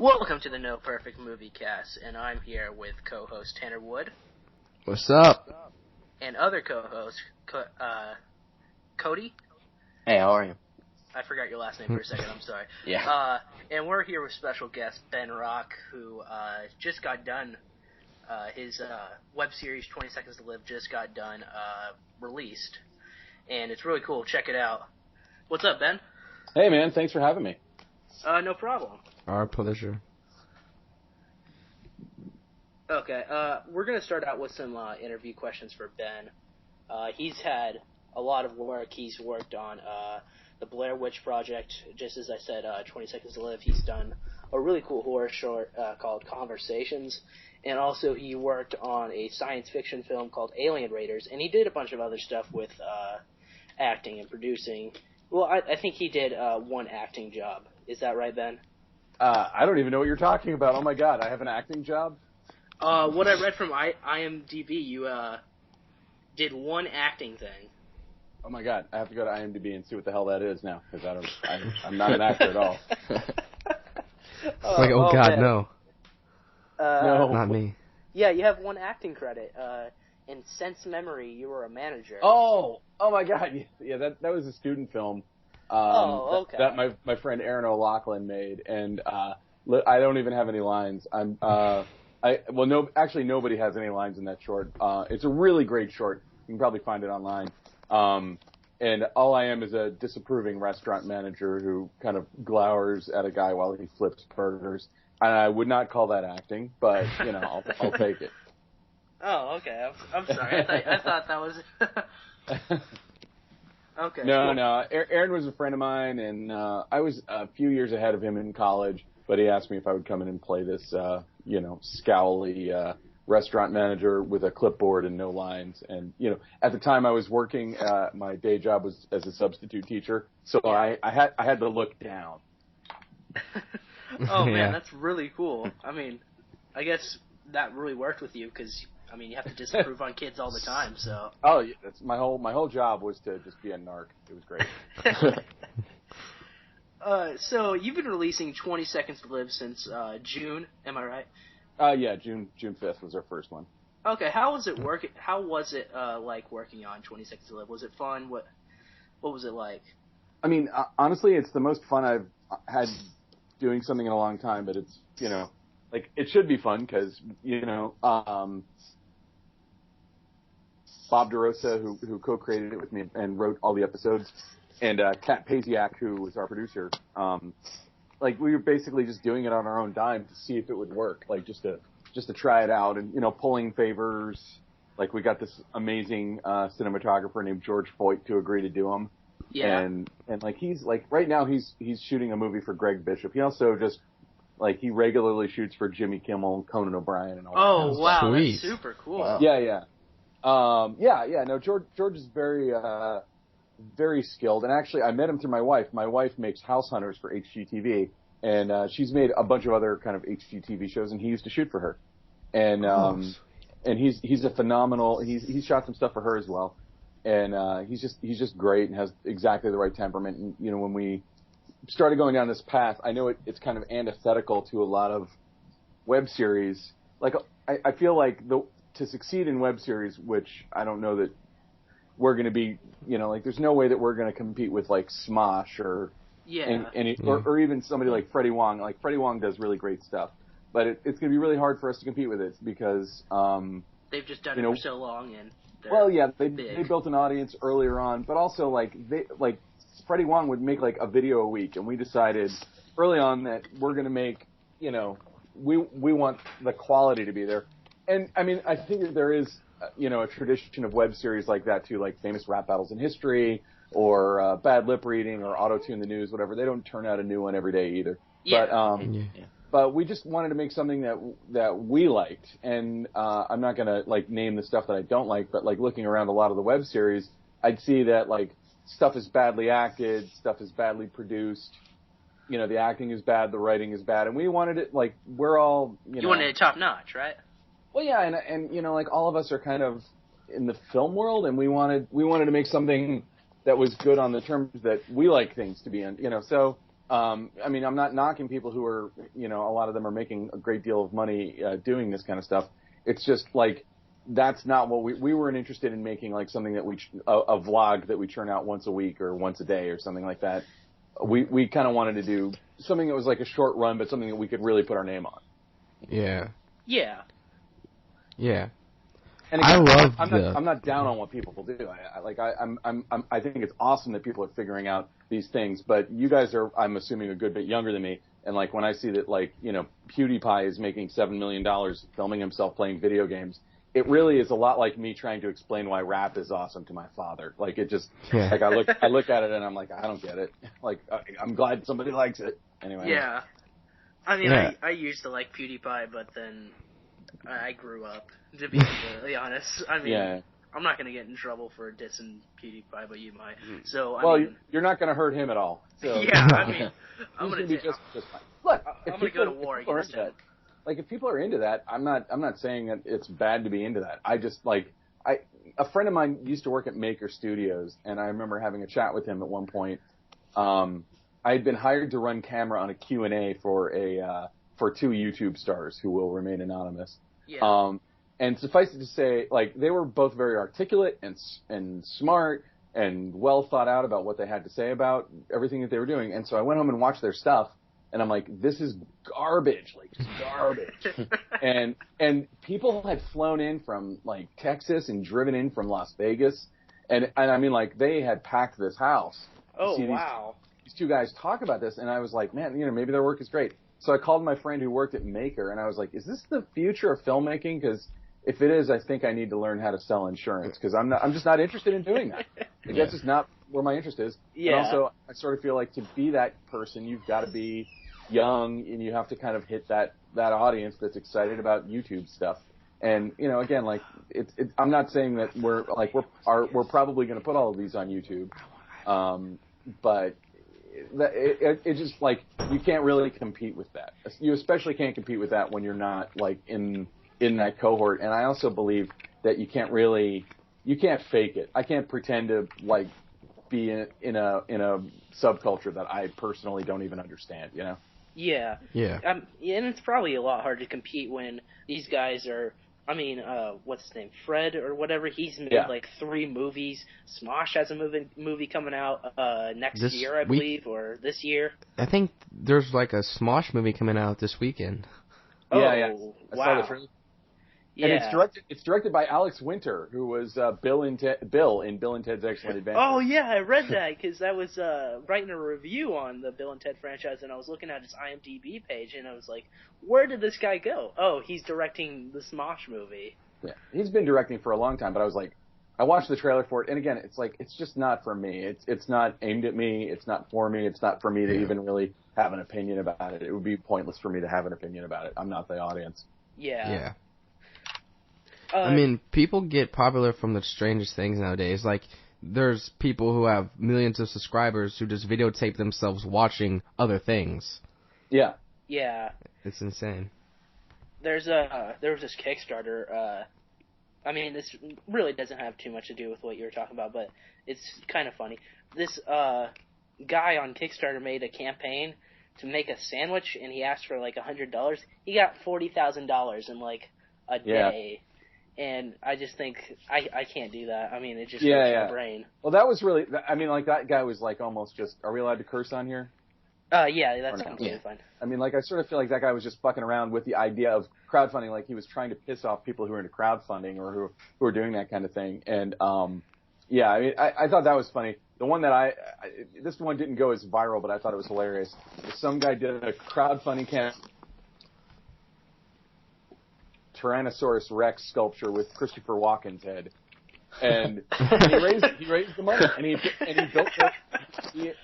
Welcome to the No Perfect Movie Cast, and I'm here with co-host Tanner Wood. What's up? And other co-host, Cody. Hey, how are you? I forgot your last name for a second, I'm sorry. Yeah. And we're here with special guest Ben Rock, who just got done, his web series 20 Seconds to Live just got done, released. And it's really cool, check it out. What's up, Ben? Hey man, thanks for having me. No problem. Our pleasure. Okay, we're going to start out with some interview questions for Ben. He's had a lot of work. He's worked on the Blair Witch Project, just as I said, 20 Seconds to Live. He's done a really cool horror short called Conversations, and also he worked on a science fiction film called Alien Raiders, and he did a bunch of other stuff with acting and producing. Well, I think he did one acting job. Is that right, Ben? I don't even know what you're talking about. Oh my god, I have an acting job? What I read from IMDb, you did one acting thing. Oh my god, I have to go to IMDb and see what the hell that is now, because I'm not an actor at all. Oh god, man. no. No. Not me. Yeah, you have one acting credit. In Sense Memory, you were a manager. Oh my god, yeah, that was a student film. Okay. That my friend Aaron O'Loughlin made, and I don't even have any lines. Actually nobody has any lines in that short. It's a really great short. You can probably find it online. And all I am is a disapproving restaurant manager who kind of glowers at a guy while he flips burgers. And I would not call that acting, but I'll take it. Oh, okay. I'm sorry. I thought that was. Okay. No. Aaron was a friend of mine, and I was a few years ahead of him in college. But he asked me if I would come in and play this, scowly restaurant manager with a clipboard and no lines. And at the time I was working, my day job was as a substitute teacher, so I had to look down. Oh man, Yeah. that's really cool. I mean, I guess that really worked with you because you have to disapprove on kids all the time. So. Oh, yeah, that's my whole job was to just be a narc. It was great. So you've been releasing 20 Seconds to Live since June, am I right? Yeah, June 5th was our first one. Okay, how was it like working on 20 Seconds to Live? Was it fun? What was it like? I mean, honestly, it's the most fun I've had doing something in a long time. But it's it should be fun because Bob DeRosa, who co-created it with me and wrote all the episodes, and Kat Paziak, who was our producer, we were basically just doing it on our own dime to see if it would work, just to try it out, and pulling favors. Like, we got this amazing cinematographer named George Foyt to agree to do them. Yeah. And he's right now he's shooting a movie for Greg Bishop. He also just he regularly shoots for Jimmy Kimmel, Conan O'Brien, and all that. Oh wow, Sweet. that's super cool. Wow. Yeah. No, George is very, very skilled. And actually, I met him through my wife. My wife makes House Hunters for HGTV, and she's made a bunch of other kind of HGTV shows, and he used to shoot for her. And and he's a phenomenal. He's shot some stuff for her as well, and he's just great and has exactly the right temperament. And when we started going down this path, I know it's kind of antithetical to a lot of web series. I feel like to succeed in web series, which I don't know that we're going to be, there's no way that we're going to compete with Smosh or or even somebody like Freddie Wong. Like, Freddie Wong does really great stuff, but it's going to be really hard for us to compete with it because they've just done it for so long, and they built an audience earlier on, but also Freddie Wong would make a video a week, and we decided early on that we're going to make we want the quality to be there. And, I mean, I think that there is, a tradition of web series like that, too, like Famous Rap Battles in History or Bad Lip Reading or Auto-Tune the News, whatever. They don't turn out a new one every day either. Yeah. But we just wanted to make something that we liked. And I'm not going to, name the stuff that I don't like, but, looking around a lot of the web series, I'd see that, stuff is badly acted, stuff is badly produced. The acting is bad, the writing is bad. And we wanted it, we're all, You wanted it top-notch, right? Well, yeah, and all of us are kind of in the film world, and we wanted to make something that was good on the terms that we like things to be in, So I mean, I'm not knocking people who are, a lot of them are making a great deal of money doing this kind of stuff. It's just like that's not what we weren't interested in making like something that a vlog that we churn out once a week or once a day or something like that. We kind of wanted to do something that was like a short run, but something that we could really put our name on. Yeah. Yeah. Yeah. And again, I'm not down on what people do. I think it's awesome that people are figuring out these things, but you guys are, I'm assuming, a good bit younger than me. And like when I see that PewDiePie is making $7 million filming himself playing video games, it really is a lot like me trying to explain why rap is awesome to my father. Like it just, like I look at it and I'm like, I don't get it. Like I'm glad somebody likes it. Anyway. Yeah. I mean, yeah. I used to like PewDiePie, but then I grew up, to be completely honest. I mean, I'm not going to get in trouble for dissing PewDiePie, but you might. So, I mean, you're not going to hurt him at all. So. Yeah, I mean, I'm going to be just fine. Look, I'm going to go to war against him. Like, if people are into that, I'm not saying that it's bad to be into that. I just, a friend of mine used to work at Maker Studios, and I remember having a chat with him at one point. I had been hired to run camera on a Q&A for two YouTube stars who will remain anonymous. Yeah. And suffice it to say, like, they were both very articulate and smart and well thought out about what they had to say about everything that they were doing. And so I went home and watched their stuff, and I'm like, this is garbage, like just garbage. and people had flown in from like Texas and driven in from Las Vegas, and I mean, like, they had packed this house. Oh, wow. These two guys talk about this, and I was like, man, maybe their work is great. So I called my friend who worked at Maker, and I was like, is this the future of filmmaking? Because if it is, I think I need to learn how to sell insurance, because I'm just not interested in doing that. That's just not where my interest is. Yeah. And also, I sort of feel like to be that person, you've got to be young, and you have to kind of hit that audience that's excited about YouTube stuff. And again, like I'm not saying that we're probably going to put all of these on YouTube, but it just like you can't really compete with that. You especially can't compete with that when you're not like in that cohort. And I also believe that you can't fake it. I can't pretend to like be in a subculture that I personally don't even understand. Yeah. Yeah. And it's probably a lot hard to compete when these guys are. I mean, what's his name? Fred or whatever. He's made like 3 movies. Smosh has a movie coming out next year, I believe, or this year. I think there's like a Smosh movie coming out this weekend. Oh, yeah. I wow. saw the trailer. Yeah. And it's directed by Alex Winter, who was Bill in Bill and Ted's Excellent Adventure. Oh yeah, I read that because I was writing a review on the Bill and Ted franchise, and I was looking at his IMDb page, and I was like, where did this guy go? Oh, he's directing the Smosh movie. Yeah, he's been directing for a long time, but I was like, I watched the trailer for it, and again, it's like, it's just not for me. It's not aimed at me. It's not for me. It's not for me to even really have an opinion about it. It would be pointless for me to have an opinion about it. I'm not the audience. Yeah. Yeah. I mean, people get popular from the strangest things nowadays. Like, there's people who have millions of subscribers who just videotape themselves watching other things. Yeah. Yeah. It's insane. There was this Kickstarter. I mean, this really doesn't have too much to do with what you were talking about, but it's kind of funny. This guy on Kickstarter made a campaign to make a sandwich, and he asked for like $100. He got $40,000 in like a day. And I just think I can't do that. I mean, it just hurts my brain. Well, that was really. I mean, like that guy was like almost just. Are we allowed to curse on here? Yeah, that's completely fine. I mean, like I sort of feel like that guy was just fucking around with the idea of crowdfunding. Like he was trying to piss off people who are into crowdfunding or who are doing that kind of thing. And I mean, I thought that was funny. The one that this one didn't go as viral, but I thought it was hilarious. Some guy did a crowdfunding campaign. Tyrannosaurus Rex sculpture with Christopher Walken's head, and he raised the money, and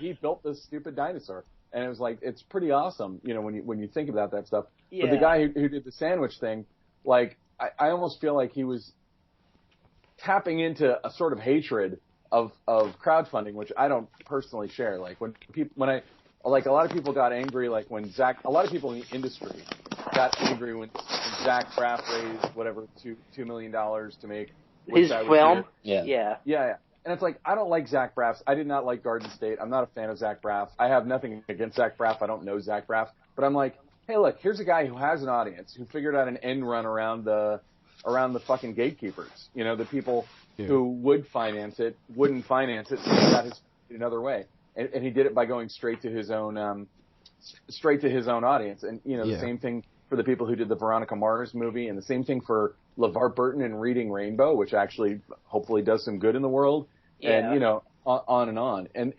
he built this stupid dinosaur, and it was like, it's pretty awesome, when you think about that stuff. Yeah. But the guy who did the sandwich thing, like I almost feel like he was tapping into a sort of hatred of crowdfunding, which I don't personally share. Like a lot of people got angry, like when a lot of people in the industry got angry when Zach Braff raised whatever $2 million to make his film. Yeah. And it's like, I don't like Zach Braff. I did not like Garden State. I'm not a fan of Zach Braff. I have nothing against Zach Braff. I don't know Zach Braff. But I'm like, hey, look, here's a guy who has an audience, who figured out an end run around the fucking gatekeepers. You know, the people who would finance it, wouldn't finance it, so he got his another way. And he did it by going straight to his own audience. And, you know, the same thing for the people who did the Veronica Mars movie, and the same thing for LeVar Burton and Reading Rainbow, which actually hopefully does some good in the world. Yeah. And, you know, on and on. And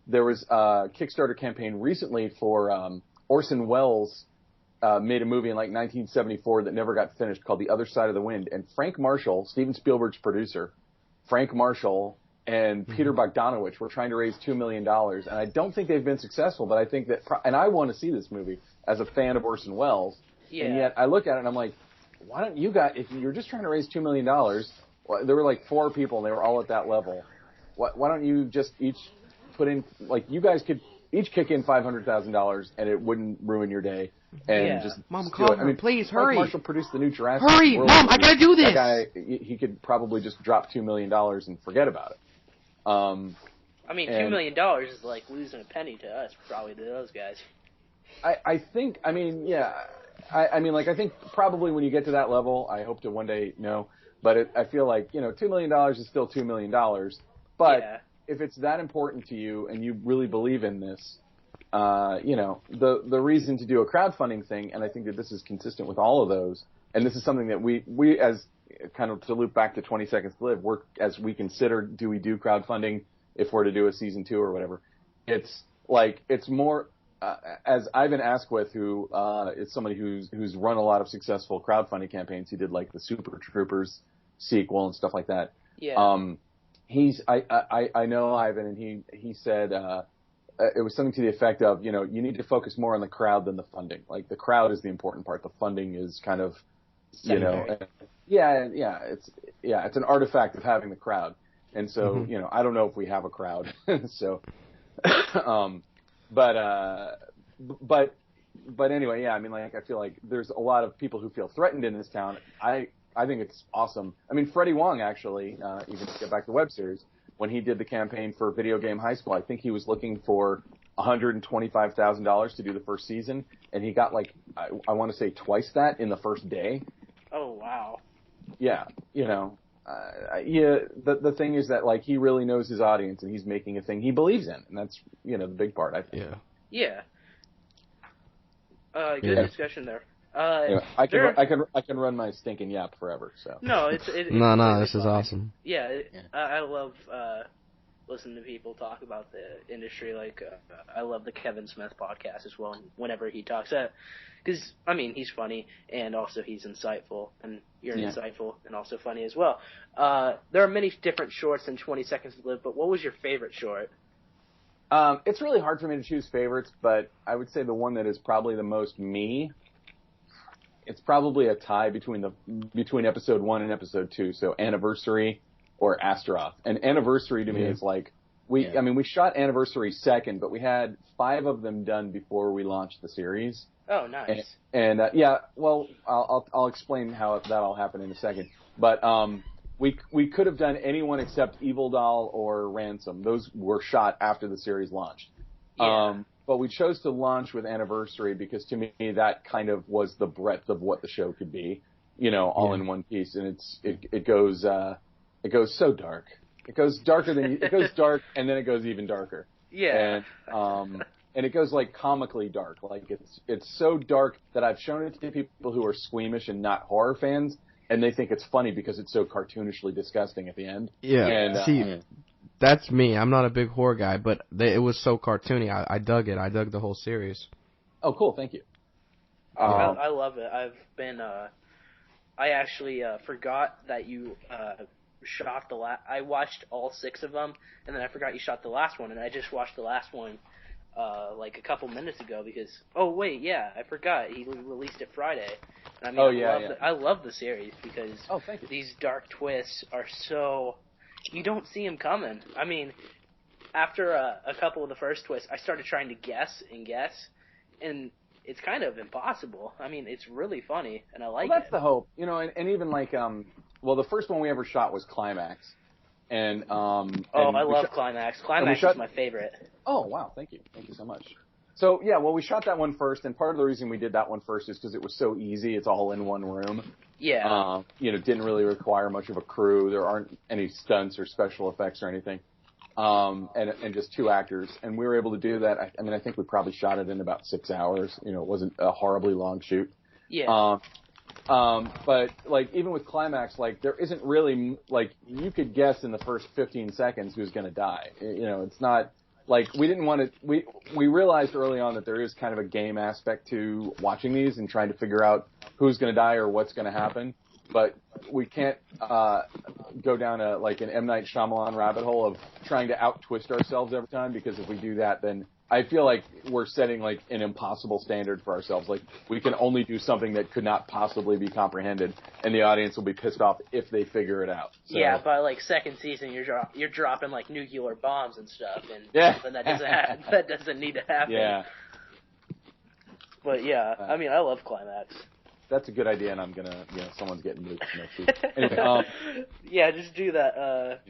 there was a Kickstarter campaign recently for Orson Welles made a movie in like 1974 that never got finished called The Other Side of the Wind. And Frank Marshall, Steven Spielberg's producer, Frank Marshall and Peter Bogdanovich were trying to raise $2 million. And I don't think they've been successful, but I think that, and I want to see this movie as a fan of Orson Welles. Yeah. And yet I look at it and I'm like, why don't you guys, if you're just trying to raise $2 million, well, there were like 4 people and they were all at that level. Why don't you just each put in, like, you guys could each kick in $500,000 and it wouldn't ruin your day. And just Mom, call her, please, hurry. Marshall produced the new Jurassic Hurry, World Mom, movie. I gotta do this. That guy, he could probably just drop $2 million and forget about it. I mean, $2 million is like losing a penny to us, probably to those guys. I think probably when you get to that level, I hope to one day know, but I feel like, you know, $2 million is still $2 million. But if it's that important to you and you really believe in this, you know, the reason to do a crowdfunding thing, and I think that this is consistent with all of those, and this is something that we as kind of to loop back to 20 Seconds to Live, as we consider, do we do crowdfunding if we're to do a season 2 or whatever? It's like, it's more, as Ivan Asquith, who is somebody who's run a lot of successful crowdfunding campaigns. He did like the Super Troopers sequel and stuff like that. Yeah. I know Ivan, and he said it was something to the effect of, you know, you need to focus more on the crowd than the funding. Like, the crowd is the important part. The funding is kind of, you know, it's an artifact of having the crowd. And so, you know, I don't know if we have a crowd. So, but anyway, yeah, I mean, like, I feel like there's a lot of people who feel threatened in this town. I think it's awesome. I mean, Freddie Wong, actually, even to get back to the web series, when he did the campaign for Video Game High School, I think he was looking for $125,000 to do the first season, and he got, like, I want to say twice that in the first day. Oh, wow. Yeah, you know, the thing is that, like, he really knows his audience, and he's making a thing he believes in, and that's, you know, the big part, I think. Yeah. Good discussion there. Anyway, I can run my stinking yap forever. So no, no, this is awesome. Yeah, I love listening to people talk about the industry. Like, I love the Kevin Smith podcast as well. Whenever he talks, because I mean, he's funny and also he's insightful, and you're insightful and also funny as well. There are many different shorts in 20 Seconds to Live, but what was your favorite short? It's really hard for me to choose favorites, but I would say the one that is probably the most me. It's probably a tie between episode 1 and episode 2. So Anniversary or Astaroth. And Anniversary to me is like, I mean, we shot Anniversary second, but we had 5 of them done before we launched the series. Oh, nice. And well, I'll explain how that all happened in a second. But we could have done anyone except Evil Doll or Ransom. Those were shot after the series launched. Yeah. But we chose to launch with Anniversary because, to me, that kind of was the breadth of what the show could be, you know, all in one piece. And it goes so dark. It goes darker it goes dark, and then it goes even darker. Yeah. And it goes like comically dark. Like, it's so dark that I've shown it to people who are squeamish and not horror fans, and they think it's funny because it's so cartoonishly disgusting at the end. Yeah. And, that's me. I'm not a big horror guy, but it was so cartoony. I dug it. I dug the whole series. Oh, cool. Thank you. I love it. I've been. I actually forgot that you shot the last. I watched all 6 of them, and then I forgot you shot the last one, and I just watched the last one like a couple minutes ago because. Oh wait, yeah, I forgot. He released it Friday. And I mean, I love the series because thank you. These dark twists are so. You don't see them coming. I mean, after a couple of the first twists, I started trying to guess, and it's kind of impossible. I mean, it's really funny, and I like it. Well, that's the hope. You know, and even like, the first one we ever shot was Climax. And I love Climax. Climax is my favorite. Oh wow, thank you so much. So yeah, well, we shot that one first, and part of the reason we did that one first is because it was so easy. It's all in one room. Yeah. Didn't really require much of a crew. There aren't any stunts or special effects or anything. And just 2 actors, and we were able to do that. I think we probably shot it in about 6 hours. It wasn't a horribly long shoot. Yeah. But like even with Climax, like there isn't really like you could guess in the first 15 seconds who's going to die. It's not like we didn't want to. We realized early on that there is kind of a game aspect to watching these and trying to figure out who's going to die or what's going to happen. But we can't go down an M. Night Shyamalan rabbit hole of trying to out-twist ourselves every time, because if we do that, then I feel like we're setting like an impossible standard for ourselves. Like we can only do something that could not possibly be comprehended, and the audience will be pissed off if they figure it out. So, yeah, by like second season, you're dropping like nuclear bombs and stuff, and something that doesn't need to happen. Yeah. But yeah, I love Climax. That's a good idea, and I'm gonna, someone's getting moved next week. Anyway, yeah, just do that.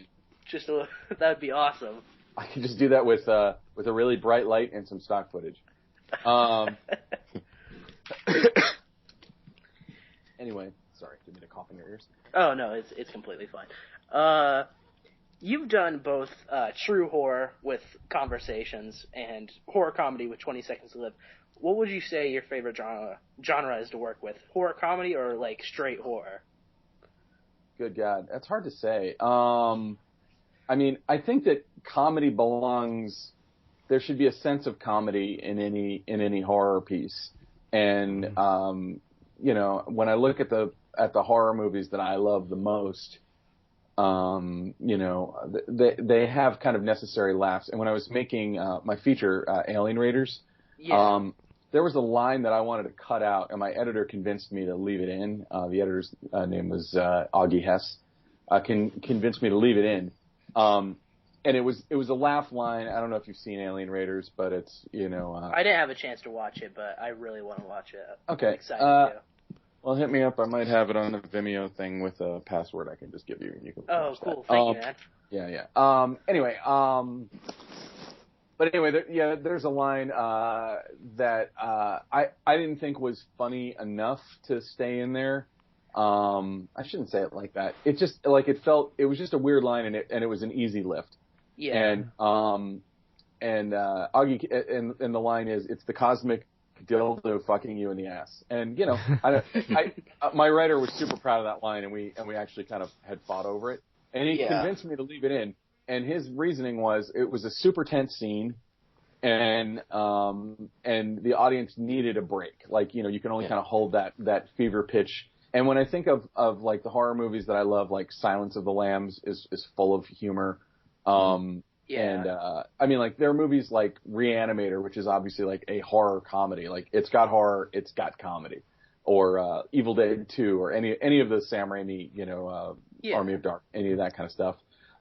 That would be awesome. I can just do that with a really bright light and some stock footage. Anyway, sorry, didn't mean to cough in your ears. Oh no, it's completely fine. You've done both true horror with Conversations and horror comedy with 20 Seconds to Live. What would you say your favorite genre is to work with? Horror comedy or like straight horror? Good God, that's hard to say. I think that comedy belongs. There should be a sense of comedy in any horror piece, and when I look at the horror movies that I love the most, they have kind of necessary laughs. And when I was making my feature, Alien Raiders, there was a line that I wanted to cut out, and my editor convinced me to leave it in. The editor's name was Augie Hess. Convinced me to leave it in. And it was a laugh line. I don't know if you've seen Alien Raiders, but it's I didn't have a chance to watch it, but I really want to watch it. Okay. I'm excited to. Well, hit me up. I might have it on a Vimeo thing with a password I can just give you, and you can. Oh, cool! Thank you, man. Yeah. There's a line that I didn't think was funny enough to stay in there. I shouldn't say it like that. It just it was just a weird line, and it was an easy lift. Yeah. And Augie, and the line is, "It's the cosmic dildo fucking you in the ass." And my writer was super proud of that line, and we actually kind of had fought over it. And he convinced me to leave it in. And his reasoning was it was a super tense scene, and the audience needed a break. Like, you can only kind of hold that fever pitch. And when I think of like the horror movies that I love, like Silence of the Lambs is full of humor. And there are movies like Reanimator, which is obviously like a horror comedy. Like it's got horror, it's got comedy. Or Evil Dead 2, or any of the Sam Raimi, Army of Dark, any of that kind of stuff.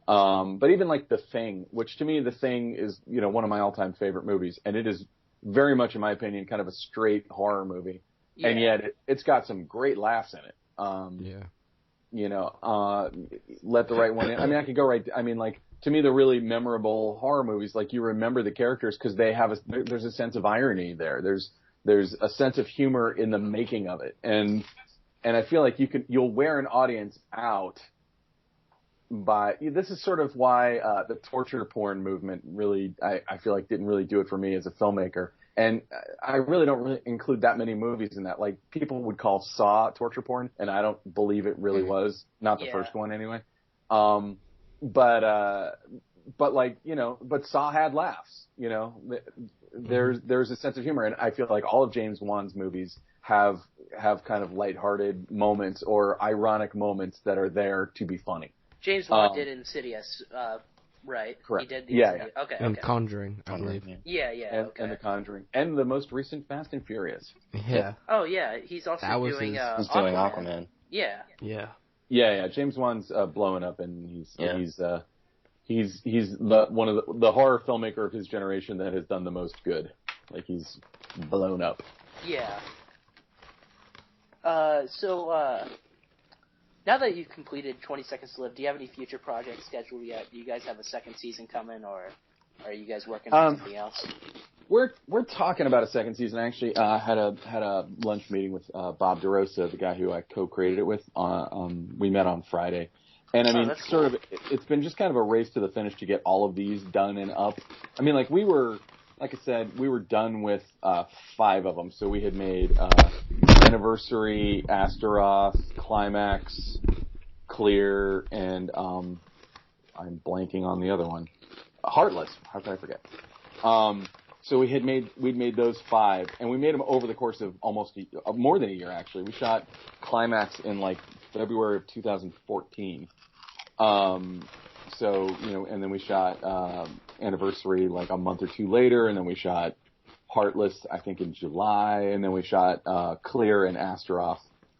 But even like The Thing, which to me The Thing is, one of my all-time favorite movies, and it is very much, in my opinion, kind of a straight horror movie. Yeah. And yet it's got some great laughs in it. Let the Right One In. I could go right. To me, the really memorable horror movies, like you remember the characters because there's a sense of irony there. There's a sense of humor in the making of it. And I feel like you'll wear an audience out by, this is sort of why the torture porn movement really, I feel like didn't really do it for me as a filmmaker. And I really don't include that many movies in that. Like, people would call Saw torture porn, and I don't believe it really was. Not the first one anyway. But Saw had laughs, there's a sense of humor. And I feel like all of James Wan's movies have kind of lighthearted moments or ironic moments that are there to be funny. James Wan did Insidious, right? Correct. He did Insidious. Yeah. Okay. And Conjuring, I believe. Yeah. And The Conjuring. And the most recent Fast and Furious. Yeah. Oh, yeah. He's also doing He's doing Aquaman. Yeah. Yeah. James Wan's blowing up, and he's one of the horror filmmaker of his generation that has done the most good. Like, he's blown up. Yeah. Now that you've completed 20 Seconds to Live, do you have any future projects scheduled yet? Do you guys have a second season coming, or are you guys working on something else? We're talking about a second season. I actually had a lunch meeting with Bob DeRosa, the guy who I co-created it with. We met on Friday, and I mean, cool. it's been just kind of a race to the finish to get all of these done and up. I mean, like I said, we were done with 5 of them. So we had made Anniversary, Astaroth, Climax, Clear, and I'm blanking on the other one, Heartless. How could I forget? So we'd made those 5, and we made them over the course of almost more than a year, actually. We shot Climax in like February of 2014. So, and then we shot Anniversary like a month or 2 later, and then we shot Heartless, I think, in July, and then we shot Clear and Astaroth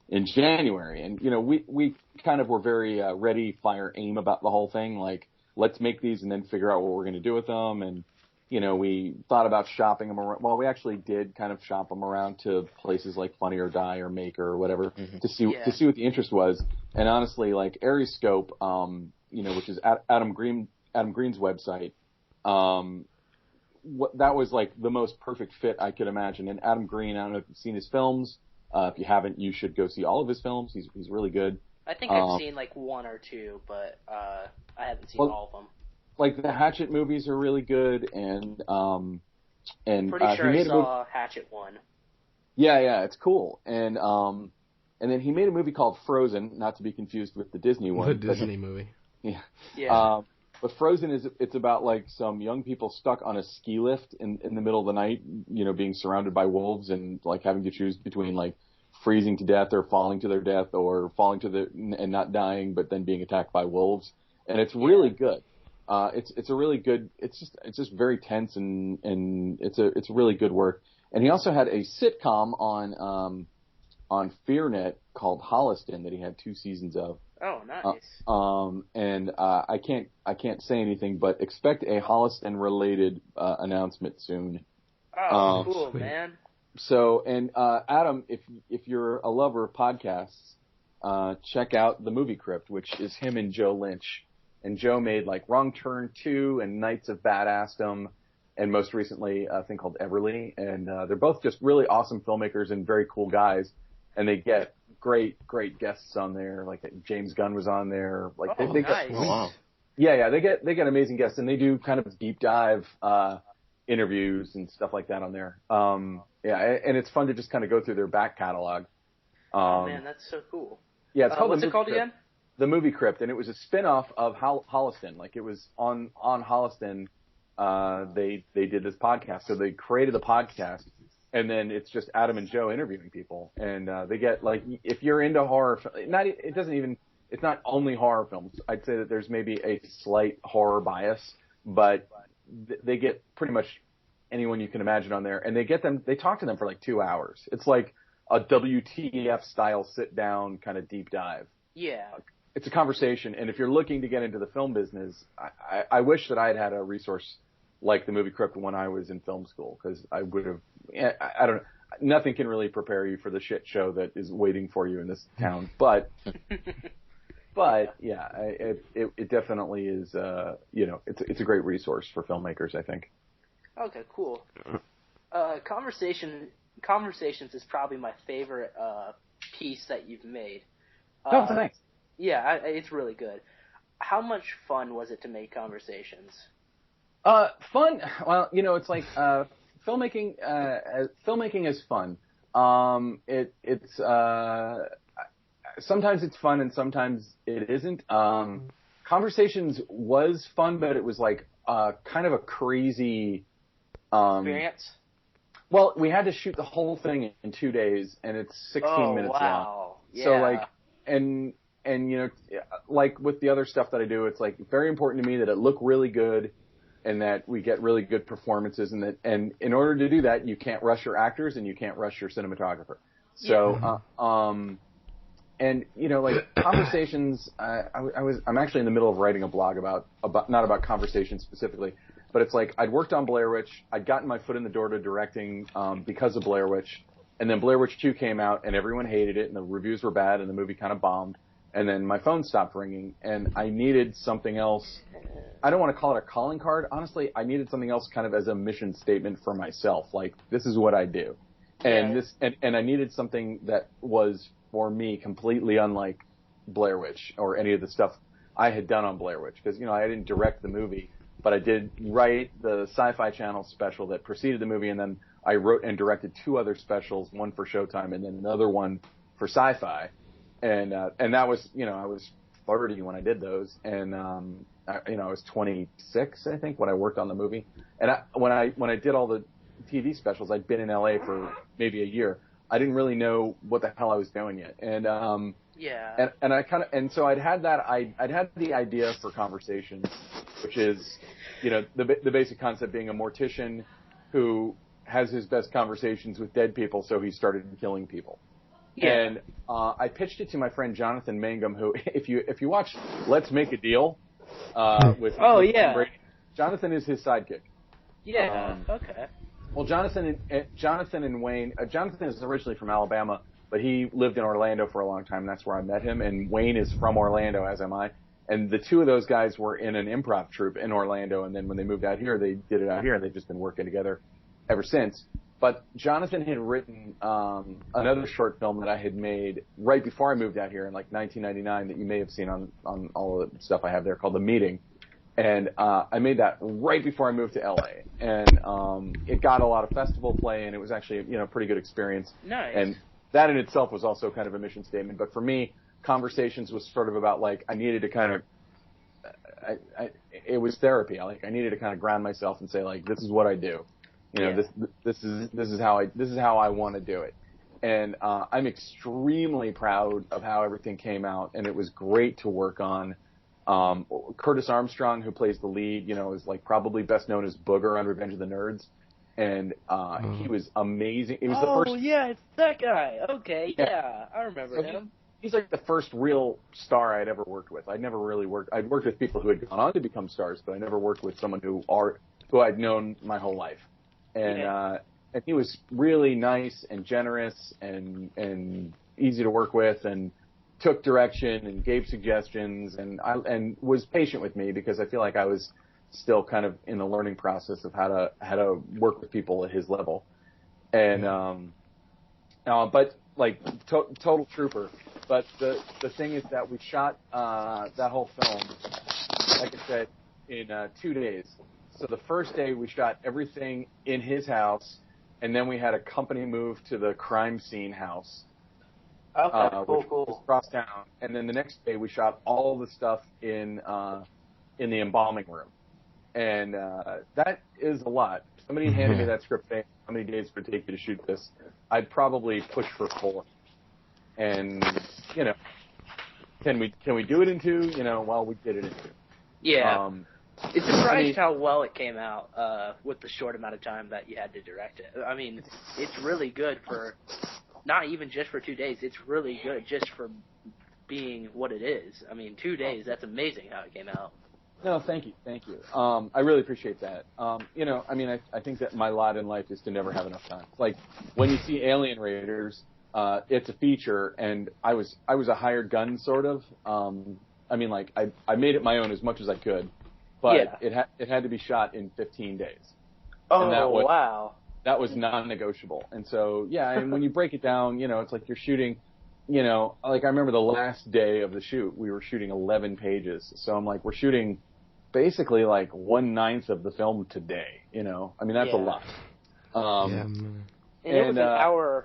in January. And, we kind of were very ready, fire, aim about the whole thing. Like, let's make these and then figure out what we're going to do with them. And, we thought about shopping them around. Well, we actually did kind of shop them around to places like Funny or Die or Maker or whatever to see what the interest was. And honestly, like Aeriescope, which is Adam Green's website, that was like the most perfect fit I could imagine. And Adam Green, I don't know if you've seen his films. If you haven't, you should go see all of his films. He's really good. I think I've seen like 1 or 2, but I haven't seen all of them. Like the Hatchet movies are really good, and pretty sure I saw Hatchet 1. Yeah, it's cool. And then he made a movie called Frozen, not to be confused with the Disney one. The Disney movie. Yeah. But Frozen it's about like some young people stuck on a ski lift in the middle of the night, being surrounded by wolves and like having to choose between like freezing to death or falling to their death or falling and not dying, but then being attacked by wolves. And it's really good. It's a really good. It's just very tense and it's really good work. And he also had a sitcom on FearNet called Holliston that he had 2 seasons of. Oh, nice. And I can't say anything, but expect a Holliston related announcement soon. Oh, cool, man. So, and Adam, if you're a lover of podcasts, check out The Movie Crypt, which is him and Joe Lynch. And Joe made like Wrong Turn 2 and Knights of Badassdom, and most recently a thing called Everly. And they're both just really awesome filmmakers and very cool guys. And they get great guests on there. Like James Gunn was on there. Like they nice. Wow. Yeah, they get amazing guests, and they do kind of deep dive interviews and stuff like that on there. And it's fun to just kind of go through their back catalog. Oh man, that's so cool. Yeah, it's called what's it called again? The Movie Crypt, and it was a spin-off of Holliston. Like it was on Holliston. They did this podcast, so they created the podcast, and then it's just Adam and Joe interviewing people, and they get like if you're into horror, it's not only horror films. I'd say that there's maybe a slight horror bias, but they get pretty much anyone you can imagine on there, and they talk to them for like 2 hours. It's like a WTF style sit down kind of deep dive. Yeah. It's a conversation, and if you're looking to get into the film business, I wish that I had a resource like the Movie Crypt when I was in film school, because I would have. I don't know. Nothing can really prepare you for the shit show that is waiting for you in this town, but yeah, it definitely is. It's a great resource for filmmakers, I think. Okay, cool. Conversations is probably my favorite piece that you've made. Thanks. Yeah, it's really good. How much fun was it to make Conversations? Fun. Well, it's like filmmaking. Filmmaking is fun. It's sometimes it's fun and sometimes it isn't. Conversations was fun, but it was like kind of a crazy experience. Well, we had to shoot the whole thing in 2 days, and it's 16 minutes long. Yeah. So like, and like with the other stuff that I do, it's like very important to me that it look really good, and that we get really good performances, and in order to do that, you can't rush your actors and you can't rush your cinematographer. So, and like Conversations, I'm actually in the middle of writing a blog about not about Conversations specifically, but it's like I'd worked on Blair Witch, I'd gotten my foot in the door to directing because of Blair Witch, and then Blair Witch 2 came out and everyone hated it and the reviews were bad and the movie kind of bombed. and then my phone stopped ringing, and I needed something else. I don't want to call it a calling card. Honestly, I needed something else kind of as a mission statement for myself. Like, this is what I do. And and I needed something that was, for me, completely unlike Blair Witch or any of the stuff I had done on Blair Witch. Because, I didn't direct the movie, but I did write the Sci-Fi Channel special that preceded the movie, and then I wrote and directed 2 other specials, one for Showtime and then another one for Sci-Fi. And that was, I was 30 when I did those, and I was 26, I think, when I worked on the movie. And when I did all the TV specials, I'd been in LA for maybe a year. I didn't really know what the hell I was doing yet, and so I'd had the idea for Conversations, which is, the basic concept being a mortician who has his best conversations with dead people, so he started killing people. Yeah. And I pitched it to my friend Jonathan Mangum, who, if you watch Let's Make a Deal with Brady, Jonathan is his sidekick. Yeah. Okay. Well, Jonathan and Wayne. Jonathan is originally from Alabama, but he lived in Orlando for a long time. And that's where I met him. And Wayne is from Orlando, as am I. And the 2 of those guys were in an improv troupe in Orlando. And then when they moved out here, they did it out here, and they've just been working together ever since. But Jonathan had written another short film that I had made right before I moved out here in like 1999 that you may have seen on all the stuff I have there, called The Meeting. And I made that right before I moved to LA. And it got a lot of festival play, and it was actually a pretty good experience. Nice. And that in itself was also kind of a mission statement. But for me, Conversations was sort of about, like, I needed to kind of it was therapy. I needed to kind of ground myself and say, like, this is what I do. This is how I want to do it. And I'm extremely proud of how everything came out, and it was great to work on. Curtis Armstrong, who plays the lead, is like probably best known as Booger on Revenge of the Nerds, and he was amazing. It was the first. Oh yeah, it's that guy. Okay, yeah, I remember him. He's like the first real star I'd ever worked with. I'd never really worked. I'd worked with people who had gone on to become stars, but I never worked with someone who I'd known my whole life. And he was really nice and generous and easy to work with, and took direction and gave suggestions, and was patient with me, because I feel like I was still kind of in the learning process of how to work with people at his level. And but like total trooper. But the thing is that we shot that whole film, like I said, in 2 days. So the first day we shot everything in his house, and then we had a company move to the crime scene house. Okay, which cool. was across town. And then the next day we shot all the stuff in the embalming room. And that is a lot. If somebody handed me that script saying, how many days would it take you to shoot this? I'd probably push for 4. And, can we do it in 2? Well, we did it in 2. Yeah. It's surprised how well it came out with the short amount of time that you had to direct it. I mean, it's really good for, not even just for 2 days, it's really good just for being what it is. I mean, 2 days, that's amazing how it came out. No, thank you. I really appreciate that. I think that my lot in life is to never have enough time. Like, when you see Alien Raiders, it's a feature, and I was a hired gun, sort of. I made it my own as much as I could. But it had to be shot in 15 days. Oh, and wow. That was non-negotiable. And so, and when you break it down, it's like you're shooting, like I remember the last day of the shoot, we were shooting 11 pages. So I'm like, we're shooting basically like 1/9 of the film today, that's a lot. And it was an hour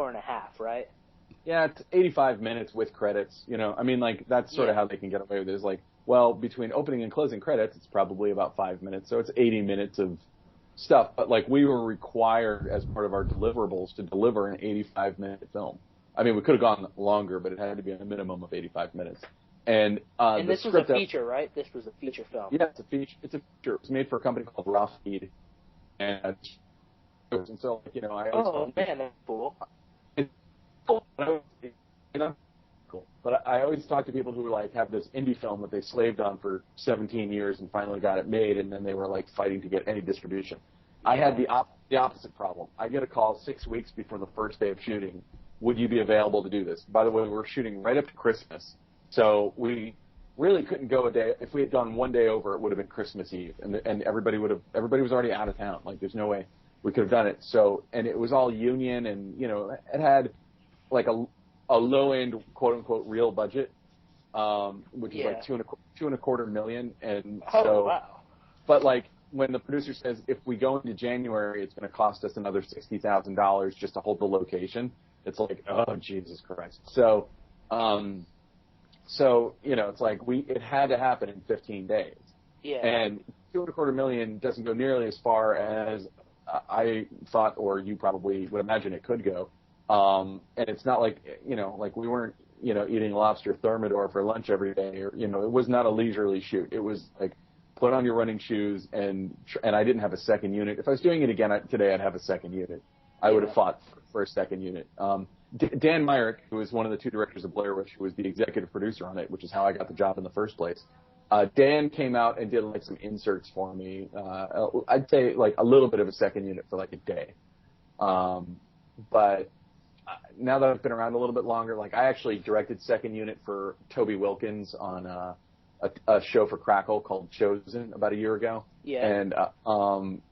and a half, right? Yeah, it's 85 minutes with credits, that's sort of how they can get away with it. It's like, well, between opening and closing credits, it's probably about 5 minutes. So it's 80 minutes of stuff. But, like, we were required as part of our deliverables to deliver an 85-minute film. I mean, we could have gone longer, but it had to be a minimum of 85 minutes. And this was a feature, right? This was a feature film. Yeah, it's a feature. It was made for a company called Raw Feed. And so, man, that's cool. Cool. But I always talk to people who have this indie film that they slaved on for 17 years and finally got it made, and then they were fighting to get any distribution. I had the opposite problem. I get a call 6 weeks before the first day of shooting would you be available to do this? By the way, we're shooting right up to Christmas, so we really couldn't go a day. If we had gone one day over, it would have been Christmas Eve, and everybody was already out of town. Like, there's no way we could have done it. So, and it was all union, and it had like a low end, quote unquote, real budget, which is like $2.25 million, and wow. But like, when the producer says, if we go into January, it's going to cost us another $60,000 just to hold the location, it's like, oh, Jesus Christ. So, it's like it had to happen in 15 days. Yeah. And $2.25 million doesn't go nearly as far as I thought, or you probably would imagine it could go. And it's not like, like we weren't, eating lobster thermidor for lunch every day, or, it was not a leisurely shoot. It was like, put on your running shoes, and I didn't have a second unit. If I was doing it again today, I'd have a second unit. I would have fought for a second unit. Dan Myrick, who was one of the two directors of Blair Witch, who was the executive producer on it, which is how I got the job in the first place. Dan came out and did like some inserts for me. I'd say like a little bit of a second unit for like a day. But now that I've been around a little bit longer, like I actually directed second unit for Toby Wilkins on a show for Crackle called Chosen about a year ago. Yeah.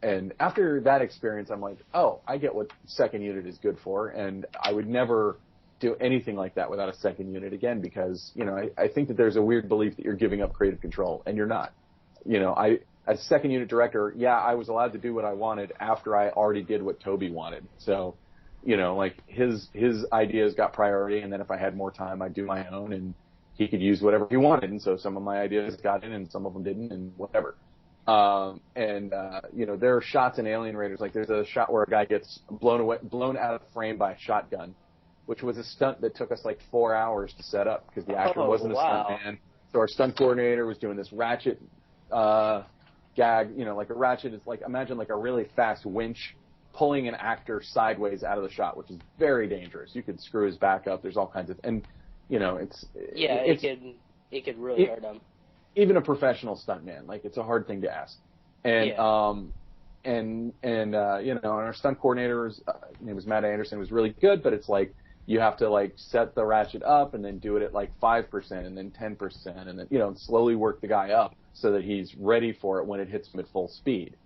And after that experience, I'm like, oh, I get what second unit is good for, and I would never do anything like that without a second unit again, because, I think that there's a weird belief that you're giving up creative control, and you're not. As second unit director, I was allowed to do what I wanted after I already did what Toby wanted. So, like his ideas got priority, and then if I had more time, I'd do my own, and he could use whatever he wanted, and so some of my ideas got in and some of them didn't, and whatever. There are shots in Alien Raiders, like there's a shot where a guy gets blown out of frame by a shotgun, which was a stunt that took us like 4 hours to set up because the actor wasn't a stuntman. So our stunt coordinator was doing this ratchet gag, like a ratchet is like, imagine like a really fast winch pulling an actor sideways out of the shot, which is very dangerous. You could screw his back up. There's all kinds of, and it could really hurt him. Even a professional stuntman, like it's a hard thing to ask. And and our stunt coordinator's name was Matt Anderson, was really good, but it's like you have to like set the ratchet up and then do it at like 5% and then 10% and then slowly work the guy up so that he's ready for it when it hits him at full speed.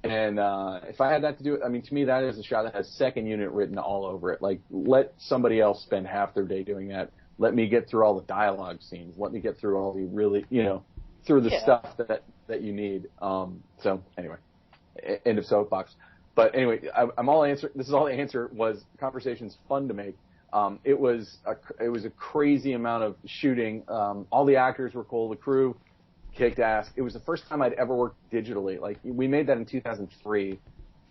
And if I had that to do it, to me that is a shot that has second unit written all over it. Like, let somebody else spend half their day doing that. Let me get through all the dialogue scenes. Let me get through all the really, through the stuff that you need. So anyway, end of soapbox. But anyway, this is all the answer was. Conversation's fun to make. It was a crazy amount of shooting. All the actors were cool. The crew kicked ass. It was the first time I'd ever worked digitally. Like, we made that in 2003.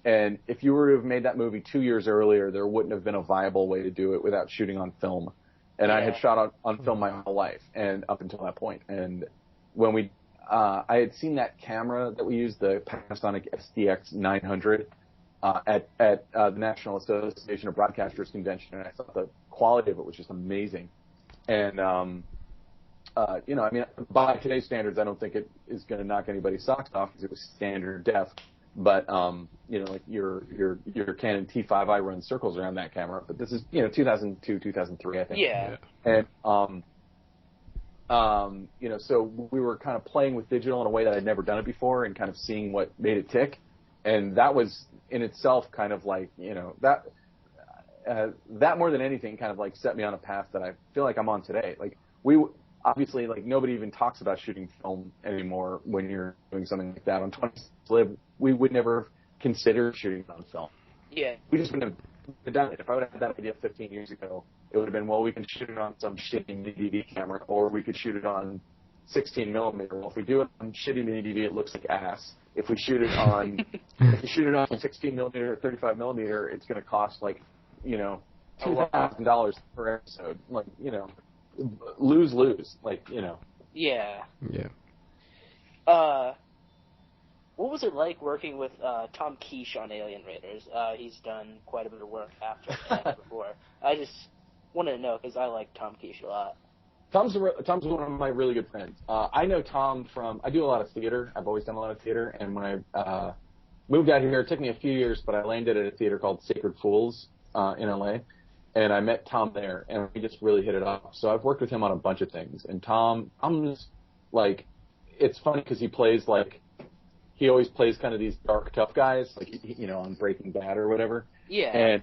And if you were to have made that movie 2 years earlier, there wouldn't have been a viable way to do it without shooting on film. And I had shot on film my whole life, and up until that point. And when I had seen that camera that we used, the Panasonic SDX 900, at the National Association of Broadcasters convention, and I thought the quality of it was just amazing. And by today's standards, I don't think it is going to knock anybody's socks off because it was standard def. But like your Canon T5i runs circles around that camera. But this is 2002, 2003, I think. Yeah. And so we were kind of playing with digital in a way that I'd never done it before, and kind of seeing what made it tick. And that was in itself kind of like that more than anything kind of like set me on a path that I feel like I'm on today. Like, obviously, like, nobody even talks about shooting film anymore when you're doing something like that. On 20 Live, we would never consider shooting on film. Yeah. We just wouldn't have done it. If I would have had that idea 15 years ago, it would have been, well, we can shoot it on some shitty mini-DV camera, or we could shoot it on 16 millimeter. Well, if we do it on shitty mini-DV, it looks like ass. If we shoot it on 16 millimeter or 35 millimeter, it's going to cost like, $2,000 per episode. Like, lose, like, Yeah. Yeah. What was it like working with Tom Quiche on Alien Raiders? He's done quite a bit of work after and before. I just wanted to know because I like Tom Quiche a lot. Tom's one of my really good friends. I know Tom I do a lot of theater. I've always done a lot of theater, and when I moved out here, it took me a few years, but I landed at a theater called Sacred Fools in LA. and I met Tom there, and we just really hit it off. So I've worked with him on a bunch of things, and Tom, I'm just like, it's funny because he always plays kind of these dark, tough guys, like, on Breaking Bad or whatever. Yeah.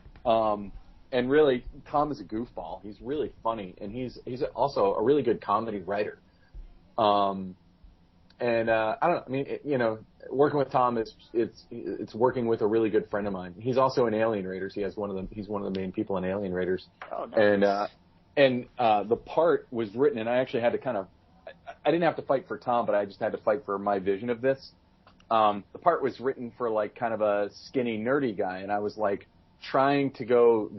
And really, Tom is a goofball. He's really funny, and he's also a really good comedy writer. I don't know. I mean, working with Tom it's working with a really good friend of mine. He's also in Alien Raiders. He's one of the main people in Alien Raiders. Oh, nice. And the part was written, and I actually had to I didn't have to fight for Tom, but I just had to fight for my vision of this. The part was written for like kind of a skinny, nerdy guy, and I was like trying to go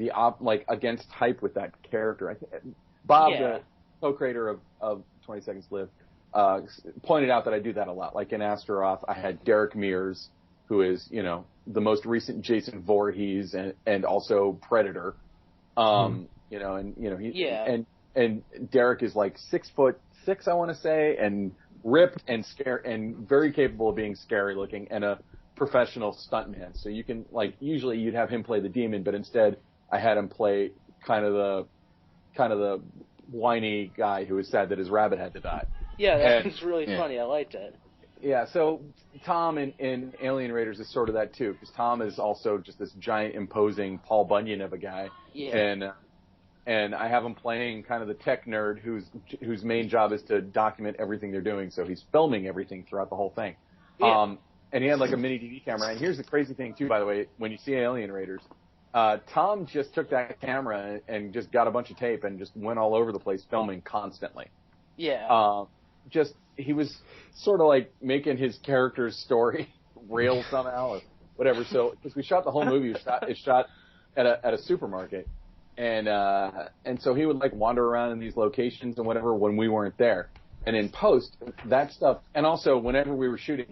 against hype with that character. Bob, the co-creator of 20 Seconds to Live, pointed out that I do that a lot. Like in Astaroth, I had Derek Mears, who is, the most recent Jason Voorhees and also Predator. And Derek is like 6'6", I want to say, and ripped and very capable of being scary looking, and a professional stuntman. So you can, usually you'd have him play the demon, but instead I had him play kind of the whiny guy who was sad that his rabbit had to die. Yeah, that was really funny. I liked it. Yeah, so Tom in Alien Raiders is sort of that too, because Tom is also just this giant, imposing Paul Bunyan of a guy. Yeah. And I have him playing kind of the tech nerd whose main job is to document everything they're doing. So he's filming everything throughout the whole thing. Yeah. And he had like a mini DV camera. And here's the crazy thing too, by the way, when you see Alien Raiders, Tom just took that camera and just got a bunch of tape and just went all over the place filming constantly. Yeah. He was sort of like making his character's story real somehow or whatever. So, because we shot the whole movie, it's shot at a supermarket. And so he would like wander around in these locations and whatever when we weren't there. And in post, that stuff, and also whenever we were shooting,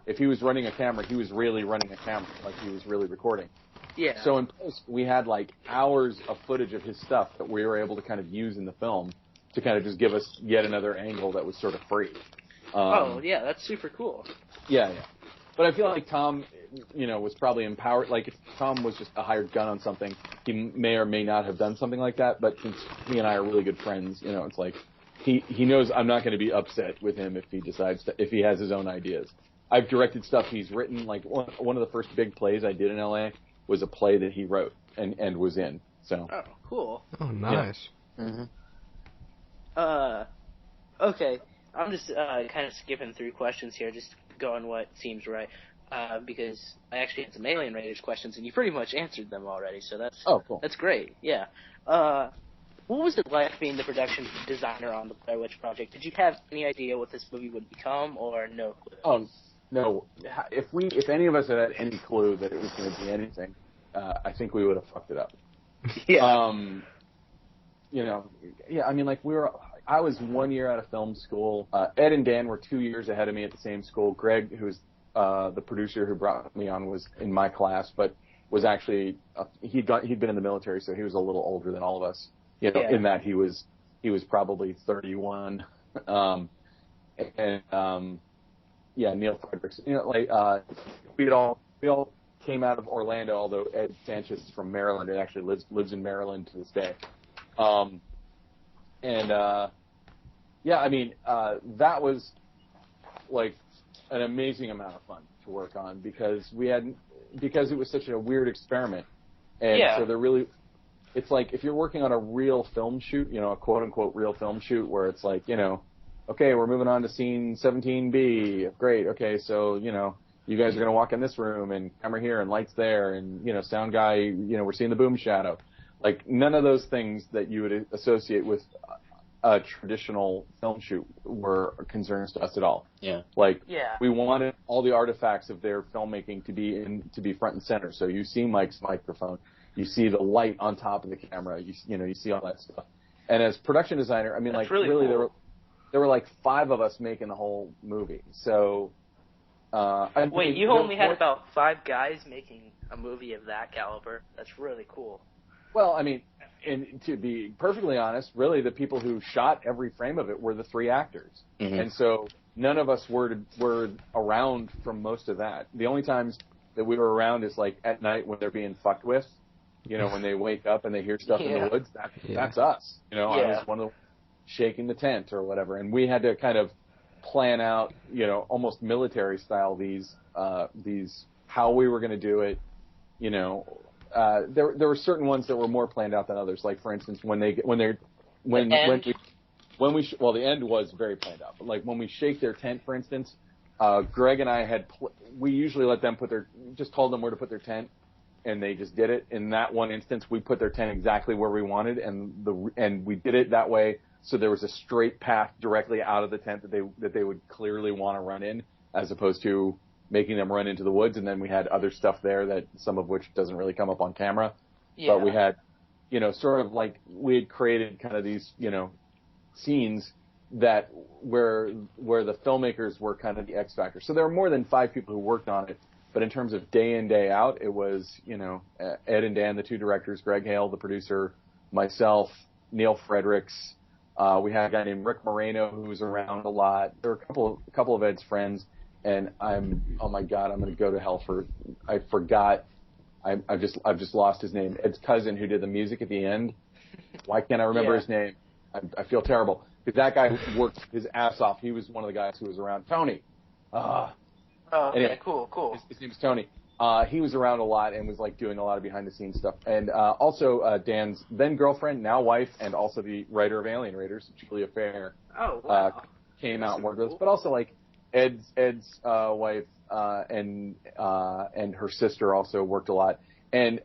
if he was running a camera, he was really running a camera, like he was really recording. Yeah. So in post, we had like hours of footage of his stuff that we were able to kind of use in the film to kind of just give us yet another angle that was sort of free. That's super cool. Yeah. But I feel like Tom, was probably empowered. Like if Tom was just a hired gun on something, he may or may not have done something like that. But since he and I are really good friends, it's like he knows I'm not going to be upset with him if he has his own ideas. I've directed stuff he's written. Like one of the first big plays I did in LA was a play that he wrote and was in. So. Oh, cool. Oh, nice. Yeah. Mm-hmm. Okay. I'm just kind of skipping through questions here, just going what seems right, because I actually had some Alien Raiders questions, and you pretty much answered them already, so that's cool. That's great. Yeah. What was it like being the production designer on the Blair Witch Project? Did you have any idea what this movie would become, or no clue? Oh, no. If any of us had any clue that it was going to be anything, I think we would have fucked it up. Yeah. I was 1 year out of film school. Ed and Dan were 2 years ahead of me at the same school. Greg, who's the producer who brought me on, was in my class, but was actually he'd been in the military, so he was a little older than all of us. In that he was probably 31. Neil Fredericks. We all came out of Orlando, although Ed Sanchez is from Maryland and actually lives in Maryland to this day. That was like an amazing amount of fun to work on because it was such a weird experiment. And so it's like if you're working on a real film shoot, a quote unquote real film shoot where it's like, okay, we're moving on to scene 17B. Great. Okay. So, you guys are going to walk in this room and camera here and lights there and, sound guy, we're seeing the boom shadow. Like none of those things that you would associate with a traditional film shoot were concerns to us at all. Yeah. We wanted all the artifacts of their filmmaking to be front and center. So you see Mike's microphone, you see the light on top of the camera, you see all that stuff. And as production designer, That's really cool. there were like 5 of us making the whole movie. So wait, you only had about 5 guys making a movie of that caliber? That's really cool. Well, and to be perfectly honest, really the people who shot every frame of it were the 3 actors. Mm-hmm. And so none of us were around for most of that. The only times that we were around is like at night when they're being fucked with. when they wake up and they hear stuff in the woods, that's us. I was one of the shaking the tent or whatever, and we had to kind of plan out, almost military style these how we were going to do it. There were certain ones that were more planned out than others. Like for instance, the end was very planned out. But like when we shake their tent, for instance, Greg and I we usually let them just told them where to put their tent, and they just did it. In that one instance, we put their tent exactly where we wanted, and we did it that way. So there was a straight path directly out of the tent that they would clearly want to run in, as opposed to making them run into the woods. And then we had other stuff there that some of which doesn't really come up on camera. Yeah. But we had, sort of like we had created kind of these, scenes that where the filmmakers were kind of the X factor. So there were more than 5 people who worked on it. But in terms of day in, day out, it was, Ed and Dan, the 2 directors, Greg Hale, the producer, myself, Neil Fredericks. We had a guy named Rick Moreno who was around a lot. There were a couple of Ed's friends, and oh my God, I'm going to go to hell I forgot. I've just lost his name. Ed's cousin who did the music at the end. Why can't I remember his name? I feel terrible because that guy worked his ass off. He was one of the guys who was around. Tony. Okay, cool. His name's Tony. He was around a lot and was like doing a lot of behind the scenes stuff. And also Dan's then girlfriend, now wife, and also the writer of Alien Raiders, Julia Fair, came out and worked with us. But also like Ed's wife and her sister also worked a lot. And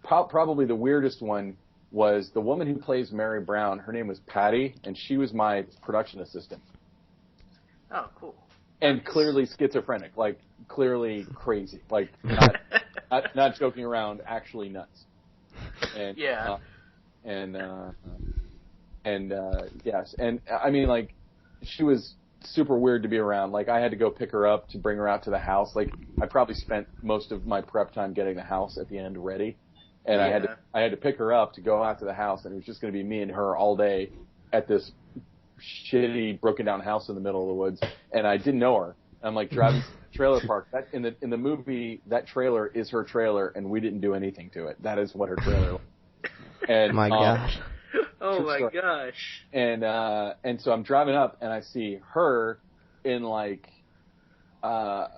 probably the weirdest one was the woman who plays Mary Brown. Her name was Patty, and she was my production assistant. Oh, cool. And clearly schizophrenic, like clearly crazy, like not joking around, actually nuts. And, yes, and I mean, like, she was super weird to be around. Like, I had to go pick her up to bring her out to the house. Like, I probably spent most of my prep time getting the house at the end ready, and I had to pick her up to go out to the house, and it was just going to be me and her all day at this shitty broken down house in the middle of the woods, and I didn't know her. I'm like driving to the trailer park. That in the movie, that trailer is her trailer, and we didn't do anything to it. That is what her trailer was. And my gosh. Oh my gosh. And so I'm driving up and I see her in like I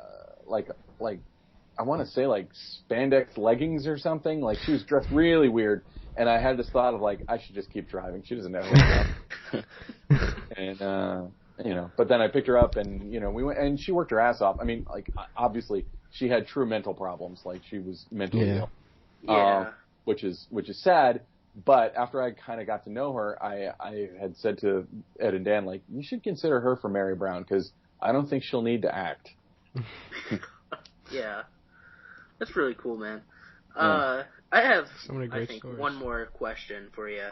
want to say like spandex leggings or something. Like she was dressed really weird, and I had this thought of like I should just keep driving. She doesn't know what's up. And but then I picked her up and we went, and she worked her ass off. I mean, like obviously she had true mental problems. Like she was mentally ill. Which is sad. But after I kind of got to know her, I had said to Ed and Dan, like, you should consider her for Mary Brown because I don't think she'll need to act. Yeah. That's really cool, man. I have, so many great stories. One more question for you.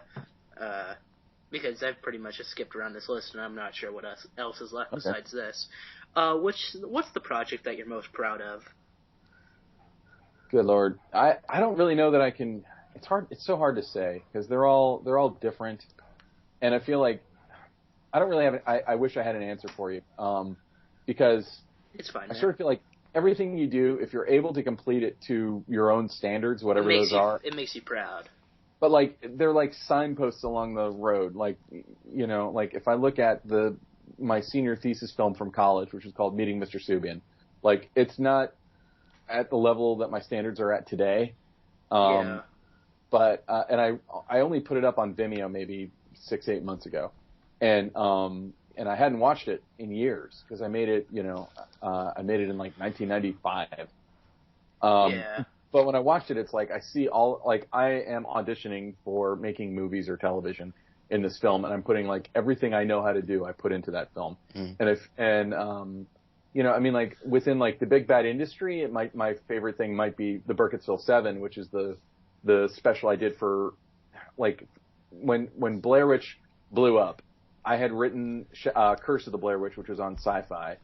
Because I've pretty much just skipped around this list and I'm not sure what else is left besides this. What's the project that you're most proud of? Good Lord. I don't really know that I can. It's hard. It's so hard to say because they're all different, and I feel like I don't really have. I wish I had an answer for you, because it's fine. I sort of feel like everything you do, if you're able to complete it to your own standards, whatever those are, it makes you proud. But like they're like signposts along the road. Like like if I look at my senior thesis film from college, which was called Meeting Mr. Subian, like it's not at the level that my standards are at today. But and I only put it up on Vimeo maybe 6-8 months ago, and I hadn't watched it in years because I made it I made it in like 1995. But when I watched it, it's like I see I am auditioning for making movies or television in this film, and I'm putting like everything I know how to do I put into that film. I mean, like within like the big bad industry, my favorite thing might be the Burkittsville 7, which is the special I did for like when Blair Witch blew up. I had written Curse of the Blair Witch, which was on Sci-Fi,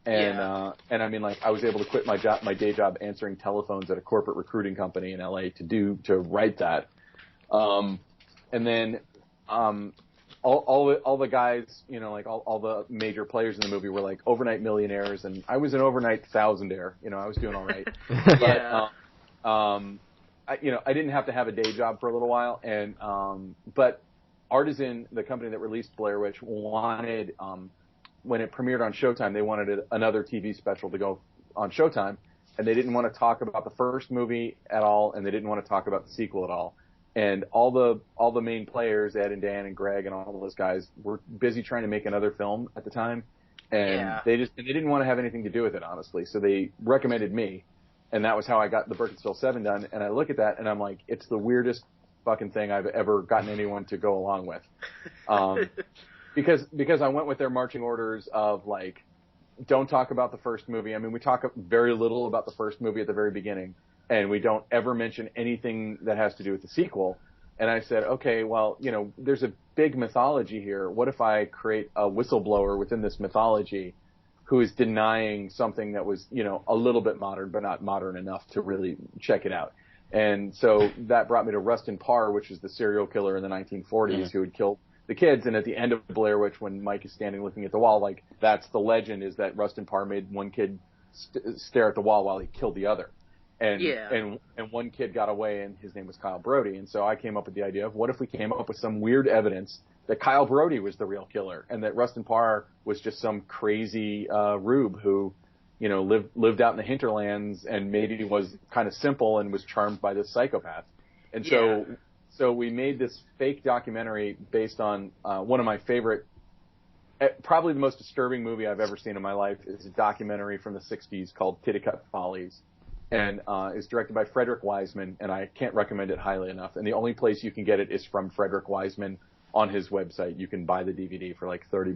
and I mean, like I was able to quit my day job answering telephones at a corporate recruiting company in LA to write that, and then all the guys, like all the major players in the movie were like overnight millionaires, and I was an overnight thousandaire. I was doing all right. I didn't have to have a day job for a little while, and but Artisan, the company that released Blair Witch, wanted when it premiered on Showtime, they wanted another TV special to go on Showtime, and they didn't want to talk about the first movie at all, and they didn't want to talk about the sequel at all. And all the main players, Ed and Dan and Greg and all those guys, were busy trying to make another film at the time, and they didn't want to have anything to do with it, honestly. So they recommended me, and that was how I got the Burkittsville 7 done. And I look at that, and I'm like, it's the weirdest fucking thing I've ever gotten anyone to go along with, because I went with their marching orders of like, don't talk about the first movie. I mean, we talk very little about the first movie at the very beginning, and we don't ever mention anything that has to do with the sequel. And I said, okay, well, there's a big mythology here. What if I create a whistleblower within this mythology who is denying something that was, a little bit modern, but not modern enough to really check it out? And so that brought me to Rustin Parr, which is the serial killer in the 1940s who had killed the kids. And at the end of Blair Witch, when Mike is standing looking at the wall, like, that's the legend, is that Rustin Parr made one kid stare at the wall while he killed the other. And one kid got away, and his name was Kyle Brody. And so I came up with the idea of, what if we came up with some weird evidence that Kyle Brody was the real killer, and that Rustin Parr was just some crazy rube who, lived out in the hinterlands and maybe was kind of simple and was charmed by this psychopath. And so we made this fake documentary based on one of my favorite, probably the most disturbing movie I've ever seen in my life, is a documentary from the 60s called Titicut Follies. And is directed by Frederick Wiseman, and I can't recommend it highly enough. And the only place you can get it is from Frederick Wiseman on his website. You can buy the DVD for like $30.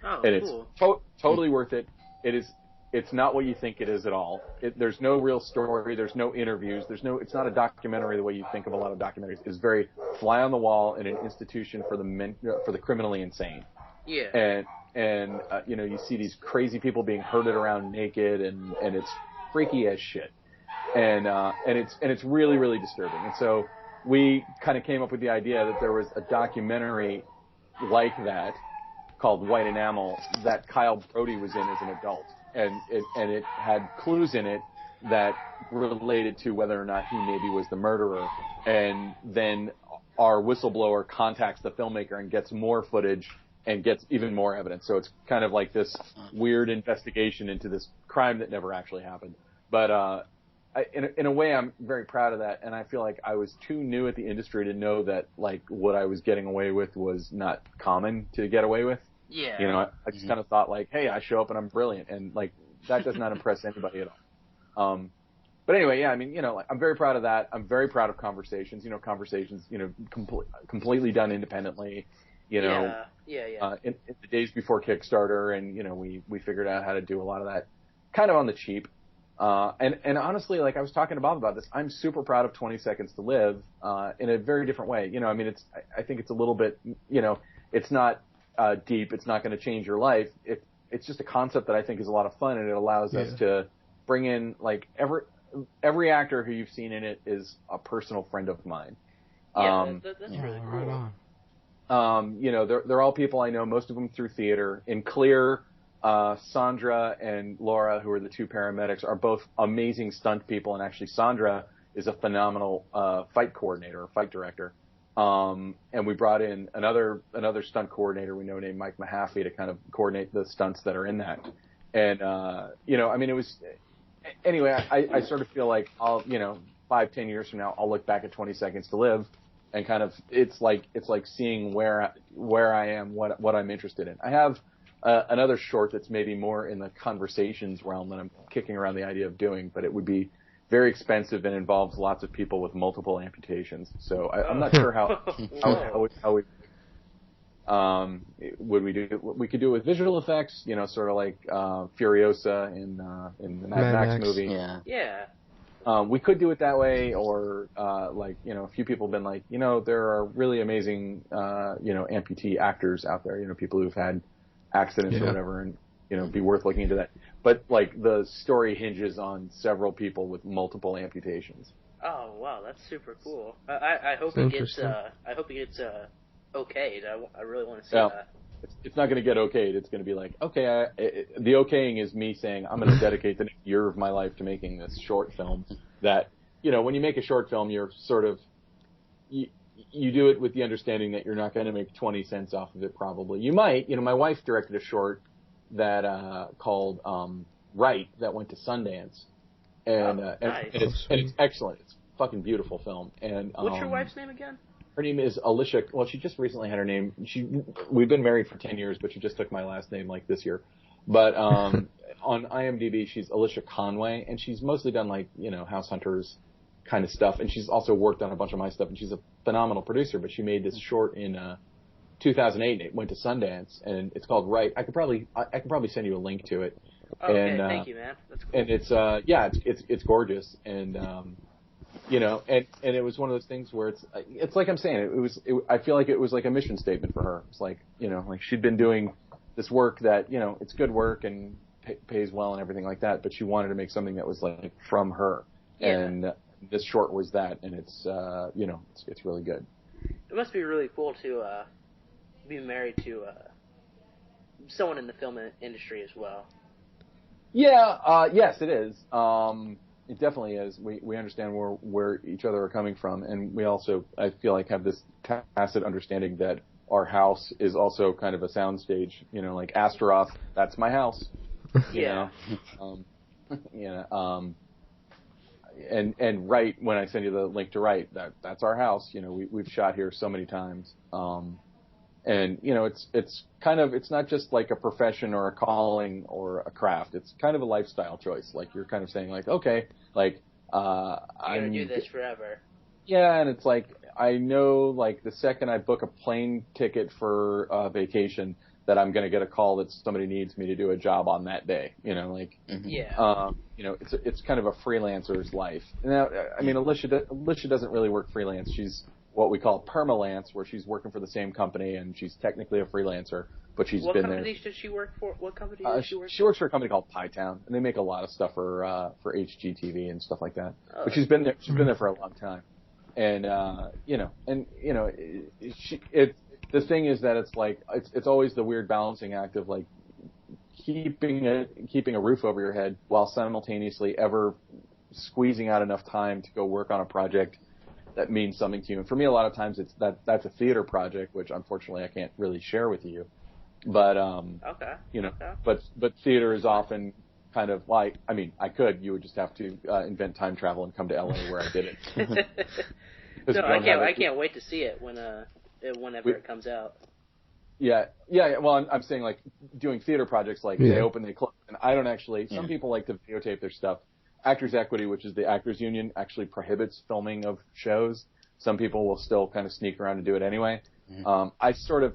Oh, and cool. It's totally worth it. It's not what you think it is at all. There's no real story. There's no interviews. It's not a documentary the way you think of a lot of documentaries. It's very fly on the wall in an institution for the criminally insane. Yeah. And you see these crazy people being herded around naked, and it's freaky as shit. And it's really, really disturbing. And so we kind of came up with the idea that there was a documentary like that called White Enamel that Kyle Brody was in as an adult. And it had clues in it that related to whether or not he maybe was the murderer. And then our whistleblower contacts the filmmaker and gets more footage and gets even more evidence. So it's kind of like this weird investigation into this crime that never actually happened. But in a way, I'm very proud of that, and I feel like I was too new at the industry to know that, like, what I was getting away with was not common to get away with. Yeah. I just kind of thought, like, hey, I show up and I'm brilliant, and, like, that does not impress anybody at all. But anyway, yeah, I mean, like, I'm very proud of that. I'm very proud of Conversations. Conversations, completely done independently. In the days before Kickstarter, and we figured out how to do a lot of that kind of on the cheap. And honestly, like I was talking to Bob about this, I'm super proud of 20 Seconds to Live, in a very different way. I mean, I think it's a little bit, it's not, deep. It's not going to change your life. It's just a concept that I think is a lot of fun, and it allows us to bring in, like, every actor who you've seen in it is a personal friend of mine. That's really cool. Right on. They're all people I know, most of them through theater. In Clear, Sandra and Laura, who are the two paramedics, are both amazing stunt people, and actually Sandra is a phenomenal fight coordinator, fight director. And we brought in another stunt coordinator we know named Mike Mahaffey to kind of coordinate the stunts that are in that. And I mean, it was anyway. I sort of feel like 5-10 years from now, I'll look back at 20 Seconds to Live, and kind of it's like seeing where I am, what I'm interested in. I have another short that's maybe more in the conversations realm that I'm kicking around the idea of doing, but it would be very expensive and involves lots of people with multiple amputations. So I'm not sure how would we do it? We could do it with visual effects, sort of like Furiosa in the Mad Max movie. Yeah. We could do it that way, or a few people have been like, there are really amazing amputee actors out there, people who've had accidents or whatever, and be worth looking into that. But like the story hinges on several people with multiple amputations. Oh wow, that's super cool. I hope it gets okayed. I really want to see that. It's not going to get okayed. It's going to be like, okay, the okaying is me saying I'm going to dedicate the next year of my life to making this short film that when you make a short film, you're sort of, you do it with the understanding that you're not going to make 20 cents off of it probably. You might, my wife directed a short that called Right that went to Sundance. And, nice. and it's excellent. It's a fucking beautiful film. And what's your wife's name again? Her name is Alicia. Well, she just recently had her name. We've been married for 10 years, but she just took my last name like this year. But on IMDb, she's Alicia Conway, and she's mostly done House Hunters kind of stuff, and she's also worked on a bunch of my stuff, and she's a phenomenal producer. But she made this short in 2008. It went to Sundance, and it's called Right. I could probably send you a link to it. Okay, and, thank you, man. That's cool. And it's gorgeous, and and it was one of those things where it's like I'm saying, I feel like it was like a mission statement for her. It's like like she'd been doing this work that it's good work and pays well and everything like that, but she wanted to make something that was like from her, and this short was that, and it's it's really good. It must be really cool to be married to someone in the film industry as well. Yeah, yes, it is. It definitely is. We understand where each other are coming from, and we also, I feel like, have this tacit understanding that our house is also kind of a soundstage. Like Astaroth, that's my house. Yeah. And Right, when I send you the link to Right, that's our house. We've shot here so many times. And it's kind of, it's not just like a profession or a calling or a craft. It's kind of a lifestyle choice. Like you're kind of saying like, okay, like I'm gonna do this forever. Yeah, and it's like I know like the second I book a plane ticket for a vacation that I'm gonna get a call that somebody needs me to do a job on that day. Yeah. It's kind of a freelancer's life. Now, I mean, Alicia doesn't really work freelance. She's what we call permalance, where she's working for the same company and she's technically a freelancer, but she's been there. What company does she work for? What company does she work for? She works for a company called Pytown, and they make a lot of stuff for HGTV and stuff like that. But she's been there. She's been there for a long time, and the thing is that it's like it's always the weird balancing act of like keeping a roof over your head while simultaneously ever squeezing out enough time to go work on a project that means something to you. And for me, a lot of times that's a theater project, which unfortunately I can't really share with you. But but theater is often kind of like, I mean, I could. You would just have to invent time travel and come to LA where I did it. No, I can't wait to see it whenever it comes out. Yeah. Well, I'm saying like doing theater projects, like they open, they close, and I don't actually. Some people like to videotape their stuff. Actors Equity, which is the actors union, actually prohibits filming of shows. Some people will still kind of sneak around and do it anyway. Mm-hmm.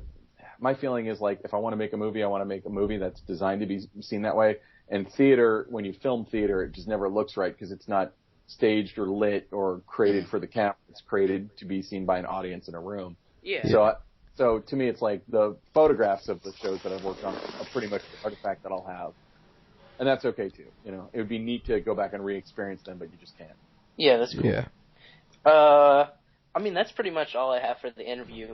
My feeling is like, if I want to make a movie, I want to make a movie that's designed to be seen that way. And theater, when you film theater, it just never looks right because it's not staged or lit or created for the camera. It's created to be seen by an audience in a room. Yeah. So to me, it's like the photographs of the shows that I've worked on are pretty much the artifact that I'll have. And that's okay too. It would be neat to go back and re-experience them, but you just can't. Yeah, that's cool. Yeah. I mean, that's pretty much all I have for the interview.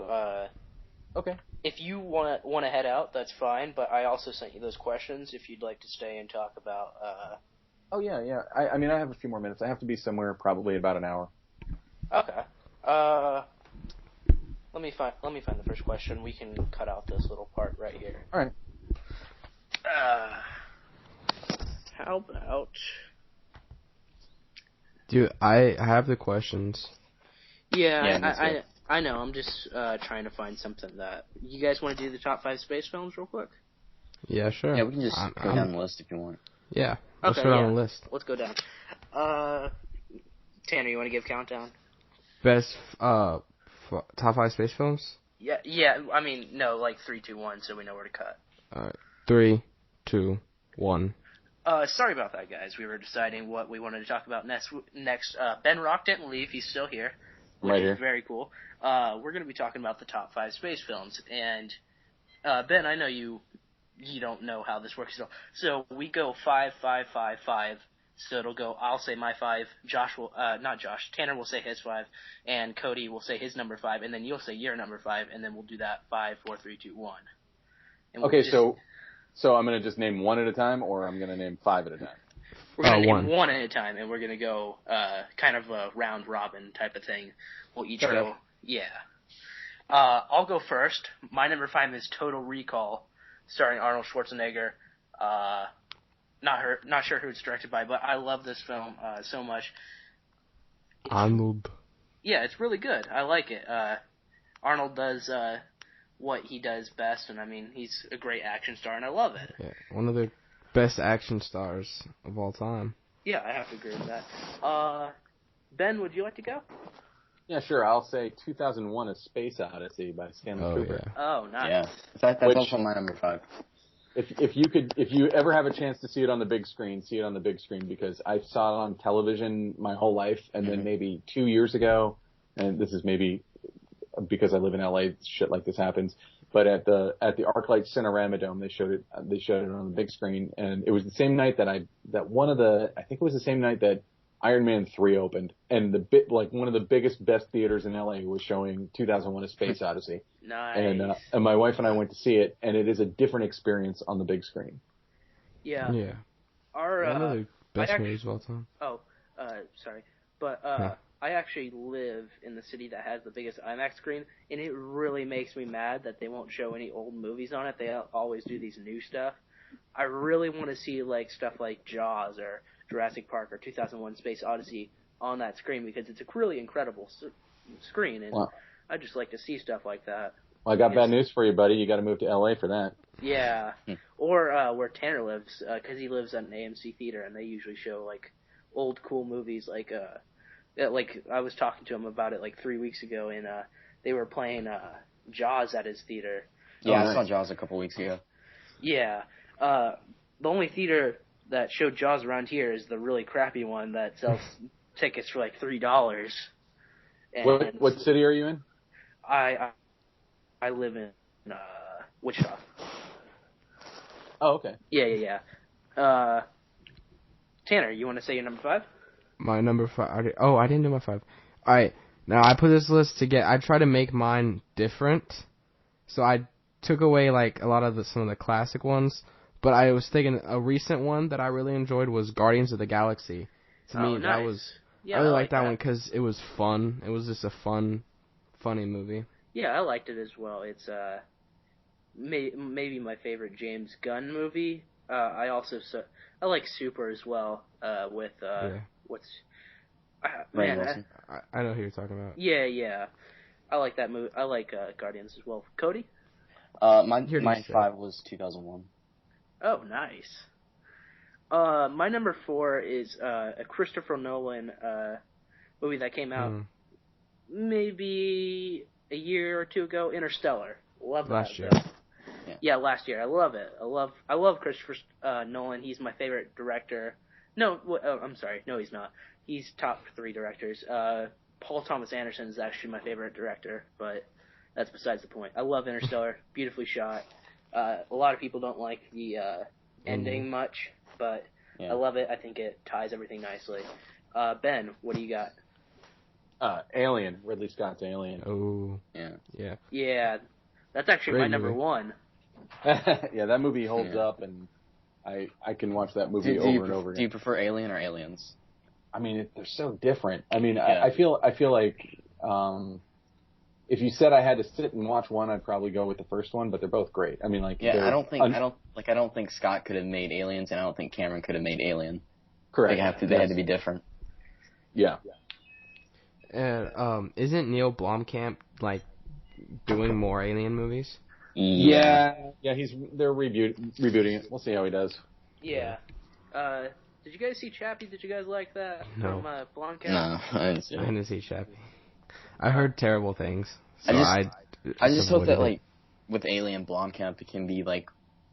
Okay. If you want to head out, that's fine. But I also sent you those questions if you'd like to stay and talk about. Oh yeah. I mean, I have a few more minutes. I have to be somewhere probably in about an hour. Okay. Let me find the first question. We can cut out this little part right here. All right. How about? Dude, I have the questions. Yeah, I know. I'm just trying to find something that you guys want to do. The top 5 space films, real quick. Yeah, sure. Yeah, we can just go down the list if you want. Yeah, let's go down the list. Let's go down. Tanner, you want to give countdown? Best top 5 space films? Yeah. I mean, no, like 3, 2, 1, so we know where to cut. All right, 3, 2, 1. Sorry about that, guys. We were deciding what we wanted to talk about next. Ben Rock didn't leave. He's still here, which is very cool. We're going to be talking about the top 5 space films. And, Ben, I know you don't know how this works at all. So we go 5, 5, 5, 5. So it'll go, I'll say my 5, Tanner will say his 5, and Cody will say his number 5, and then you'll say your number 5, and then we'll do that 5, 4, 3, 2, 1. And okay, so I'm going to just name one at a time, or I'm going to name 5 at a time? We're going to one. name one at a time, and we're going to go kind of a round robin type of thing. We'll each go. Yeah. I'll go first. My number 5 is Total Recall, starring Arnold Schwarzenegger. Not sure who it's directed by, but I love this film so much. Arnold. Yeah, it's really good. I like it. Arnold does what he does best, and I mean, he's a great action star, and I love it. Yeah, one of the best action stars of all time. Yeah, I have to agree with that. Ben, would you like to go? Yeah, sure. I'll say 2001: A Space Odyssey by Stanley Kubrick. Yeah. Oh, nice. Yeah, that's also my number 5. If you ever have a chance to see it on the big screen, see it on the big screen, because I saw it on television my whole life, and then maybe 2 years ago, and this is maybe because I live in LA, shit like this happens. But at the ArcLight Cinerama Dome, they showed it on the big screen, and it was the same night I think it was the same night that Iron Man 3 opened, and one of the biggest, best theaters in LA was showing 2001: A Space Odyssey. Nice. And my wife and I went to see it, and it is a different experience on the big screen. Yeah. Yeah. One of the best movies of all time. Oh, sorry. But I actually live in the city that has the biggest IMAX screen, and it really makes me mad that they won't show any old movies on it. They always do these new stuff. I really want to see stuff like Jaws or Jurassic Park or 2001: Space Odyssey on that screen, because it's a really incredible screen, and I just like to see stuff like that. Well, I got bad news for you, buddy. You got to move to LA for that. Yeah, or where Tanner lives, because he lives at an AMC theater, and they usually show old cool movies. Like I was talking to him about it 3 weeks ago, and they were playing Jaws at his theater. Yeah, I saw Jaws a couple weeks ago. Yeah, the only theater that showed Jaws around here is the really crappy one that sells tickets for $3. What city are you in? I live in Wichita. Oh, okay. Yeah. Tanner, you want to say your number 5? My number 5. I didn't do my 5. All right. Now I put this list I try to make mine different. So I took away a lot of some of the classic ones. But I was thinking a recent one that I really enjoyed was Guardians of the Galaxy. To me, nice. that was... Yeah, I really liked that one because it was fun. It was just a funny movie. Yeah, I liked it as well. It's maybe my favorite James Gunn movie. I like Super as well. With what's Ryan Wilson. I know who you're talking about. Yeah. I like that movie. I like Guardians as well. Cody? My 5 was 2001. Oh, nice. My number 4 is a Christopher Nolan movie that came out maybe a year or two ago. Interstellar. Love that. Last year. Yeah, last year. I love it. I love Christopher Nolan. He's my favorite director. No, I'm sorry. No, he's not. He's top 3 directors. Paul Thomas Anderson is actually my favorite director, but that's besides the point. I love Interstellar. Beautifully shot. A lot of people don't like the ending much, but I love it. I think it ties everything nicely. Ben, what do you got? Alien. Ridley Scott's Alien. Oh. Yeah. Yeah, that's actually Great my number movie. 1. Yeah, that movie holds up, and I can watch that movie over and over again. Do you prefer Alien or Aliens? I mean, they're so different. I mean, I feel like if you said I had to sit and watch one, I'd probably go with the first one. But they're both great. I mean, I don't think Scott could have made Aliens, and I don't think Cameron could have made Alien. Correct. They had to be different. Yeah. And isn't Neil Blomkamp doing more Alien movies? Yeah. They're rebooting it. We'll see how he does. Yeah. Did you guys see Chappie? Did you guys like that No. from Blomkamp? No, I didn't see it. I didn't see Chappie. I heard terrible things. So I just hope that avoided it. with Alien, Blomkamp it can be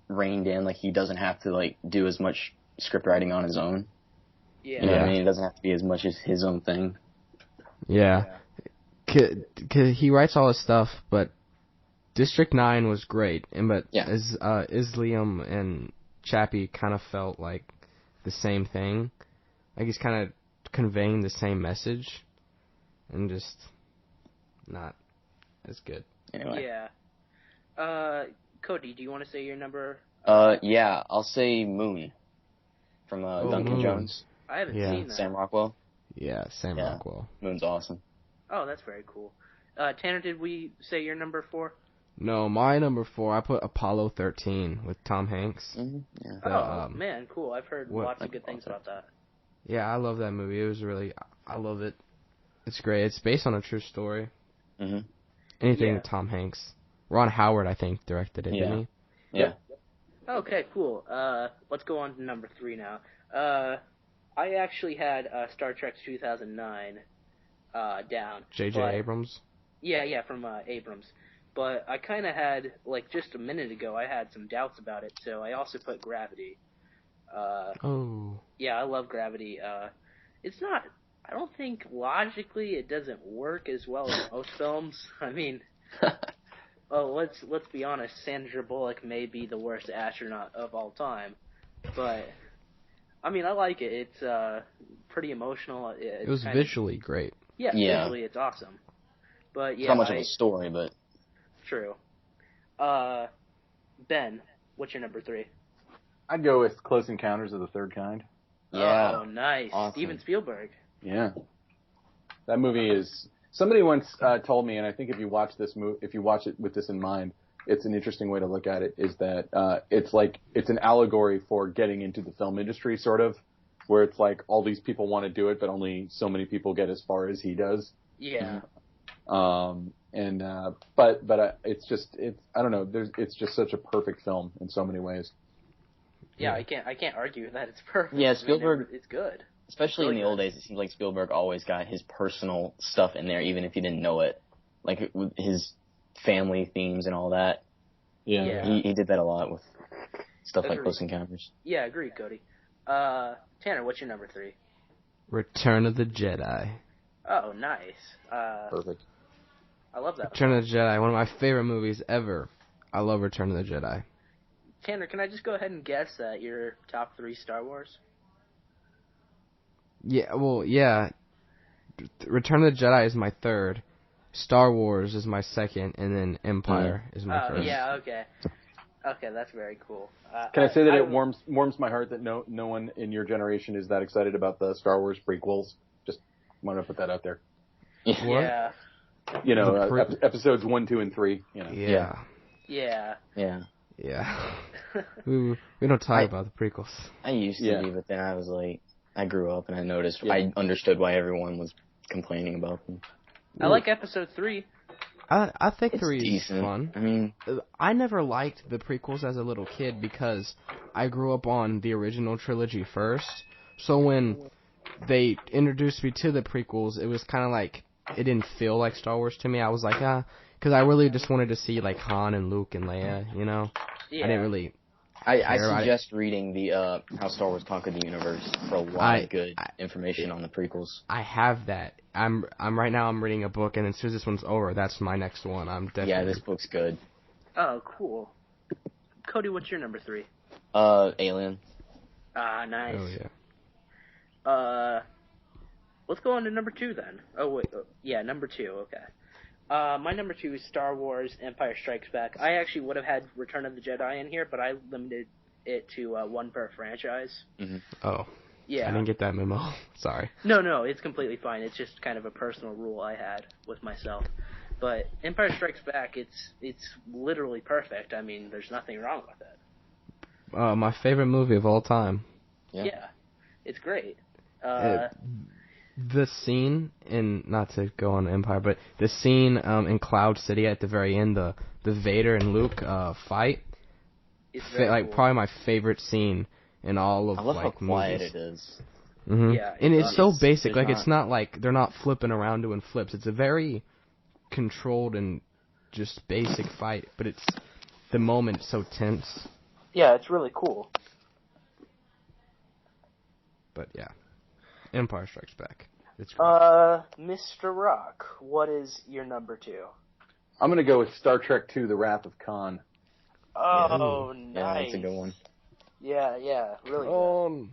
reined in. He doesn't have to do as much script writing on his own. Yeah. You know what I mean? It doesn't have to be as much as his own thing. Yeah. Cause he writes all his stuff, but District 9 was great, as Liam and Chappie kind of felt like the same thing. He's kind of conveying the same message, and just not as good. Anyway. Yeah. Cody, do you want to say your number? Yeah, I'll say Moon. from Duncan Jones. I haven't seen that. Sam Rockwell. Yeah, Sam Rockwell. Moon's awesome. Oh, that's very cool. Tanner, did we say your number 4? No, my number 4, I put Apollo 13 with Tom Hanks. Mm-hmm. Yeah. Oh, man, cool. I've heard lots of good things about that. Yeah, I love that movie. It was really, I love it. It's great. It's based on a true story. Mm-hmm. Anything with Tom Hanks. Ron Howard, I think, directed it, didn't he? Yeah. Okay, cool. Let's go on to number 3 now. I actually had Star Trek 2009 down. J.J. Abrams? Yeah, from Abrams. But I kind of had, like, just a minute ago, I had some doubts about it, so I also put Gravity. Yeah, I love Gravity. It's not, I don't think logically it doesn't work as well as most films. I mean, let's be honest, Sandra Bullock may be the worst astronaut of all time, but I mean, I like it. It's pretty emotional. It was visually great. Yeah, visually it's awesome. But yeah, it's not much of a story, but true. Ben, what's your number 3? I'd go with Close Encounters of the Third Kind. Yeah. Oh, nice. Awesome. Steven Spielberg. Yeah. That movie is. Somebody once told me, and I think if you watch it with this in mind, it's an interesting way to look at it. Is that it's an allegory for getting into the film industry, sort of, where it's like all these people want to do it, but only so many people get as far as he does. Yeah. It's just I don't know. It's just such a perfect film in so many ways. Yeah, I can't argue that it's perfect. Yeah, Spielberg. I mean, it's good. Especially in the old days, it seems like Spielberg always got his personal stuff in there, even if you didn't know it. Like with his family themes and all that. Yeah. He did that a lot with stuff like Close Encounters. Yeah, agreed, Cody. Tanner, what's your number 3? Return of the Jedi. Oh, nice. Perfect. I love that. Return of the Jedi, one of my favorite movies ever. I love Return of the Jedi. Tanner, can I just go ahead and guess that your top 3 Star Wars? Yeah, well, yeah. Return of the Jedi is my 3rd. Star Wars is my 2nd, and then Empire is my 1st. Yeah, okay. Okay, that's very cool. Can I say that it warms my heart that no one in your generation is that excited about the Star Wars prequels? Just want to put that out there. Yeah. You know, episodes 1, 2, and 3. You know. Yeah. Yeah. Yeah. Yeah. we don't talk about the prequels. I used to be, but then I was like, I grew up and I noticed, I understood why everyone was complaining about them. I like episode 3. I think it's 3 is decent. fun. I mean, I never liked the prequels as a little kid because I grew up on the original trilogy first. So when they introduced me to the prequels, it was kind of like, it didn't feel like Star Wars to me. I was like, because I really just wanted to see like Han and Luke and Leia, you know? Yeah. I didn't really. I suggest reading the How Star Wars Conquered the Universe for a lot of good information on the prequels. I have that. I'm right now. I'm reading a book, and as soon as this one's over, that's my next one. I'm definitely. Yeah, this book's good. Oh, cool. Cody, what's your number 3? Alien. Ah, nice. Oh yeah. Let's go on to number 2 then. Oh wait, number 2. Okay. My number 2 is Star Wars Empire Strikes Back. I actually would have had Return of the Jedi in here, but I limited it to one per franchise. Mm-hmm. Oh. Yeah. I didn't get that memo. Sorry. No, it's completely fine. It's just kind of a personal rule I had with myself. But Empire Strikes Back, it's literally perfect. I mean, there's nothing wrong with it. My favorite movie of all time. Yeah. It's great. The scene in, not to go on Empire, but the scene in Cloud City at the very end, the Vader and Luke fight, it's very cool. probably my favorite scene in all of I love how quiet movies. it is. Mm-hmm. Yeah, and it's so basic. Like, not... it's not like they're not flipping around doing flips. It's a very controlled and just basic fight, but it's the moment so tense. Yeah, it's really cool. But yeah, Empire Strikes Back. It's great. Mr. Rock, what is your number 2? I'm gonna go with Star Trek II: The Wrath of Khan. Oh, nice. Yeah, that's a good one. Yeah, really good.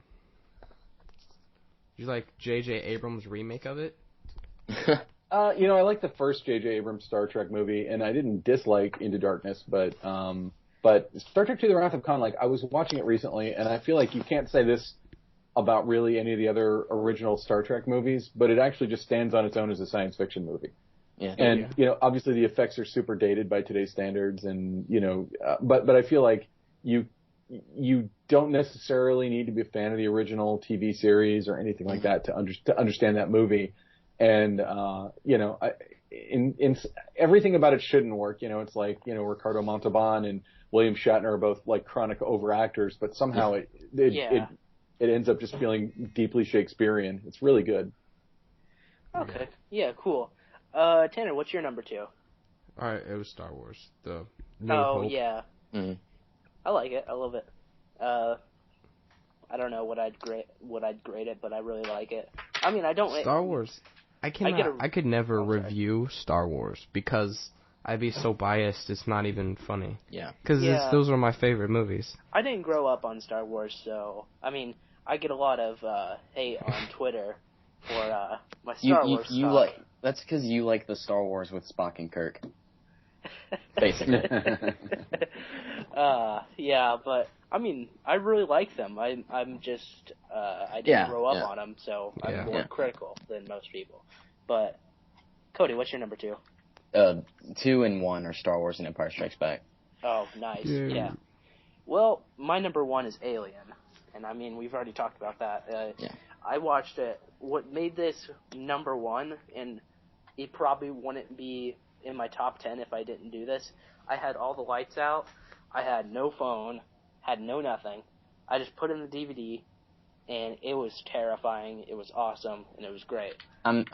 You like J.J. Abrams' remake of it? I like the first J.J. Abrams Star Trek movie, and I didn't dislike Into Darkness, but Star Trek II: The Wrath of Khan, like, I was watching it recently, and I feel like you can't say this about really any of the other original Star Trek movies, but it actually just stands on its own as a science fiction movie. Yeah. And, obviously the effects are super dated by today's standards and, but I feel like you don't necessarily need to be a fan of the original TV series or anything like that to understand that movie. And, in everything about it shouldn't work. It's like, Ricardo Montalban and William Shatner are both like chronic overactors, but somehow it ends up just feeling deeply Shakespearean. It's really good. Okay. Yeah, cool. Tanner, what's your number 2? Alright, it was Star Wars. The New Hope. Yeah. Mm-hmm. I like it. I love it. I don't know what I'd grade it, but I really like it. I mean, I don't... Star Wars. I could never review Star Wars because I'd be so biased it's not even funny. Yeah. Because those are my favorite movies. I didn't grow up on Star Wars, so... I mean, I get a lot of hate on Twitter for my Star Wars stuff. That's because you like the Star Wars with Spock and Kirk. Basically. Yeah, but I mean, I really like them. I'm just I didn't grow up on them, so I'm more critical than most people. But Cody, what's your number 2? 2 and 1 are Star Wars and Empire Strikes Back. Oh, nice. Yeah. Well, my number 1 is Alien, and I mean we've already talked about that. I watched it. What made this number 1, and it probably wouldn't be in my top 10 if I didn't do this. I had all the lights out. I had no phone, had no nothing. I just put in the DVD, and it was terrifying. It was awesome, and it was great. I'm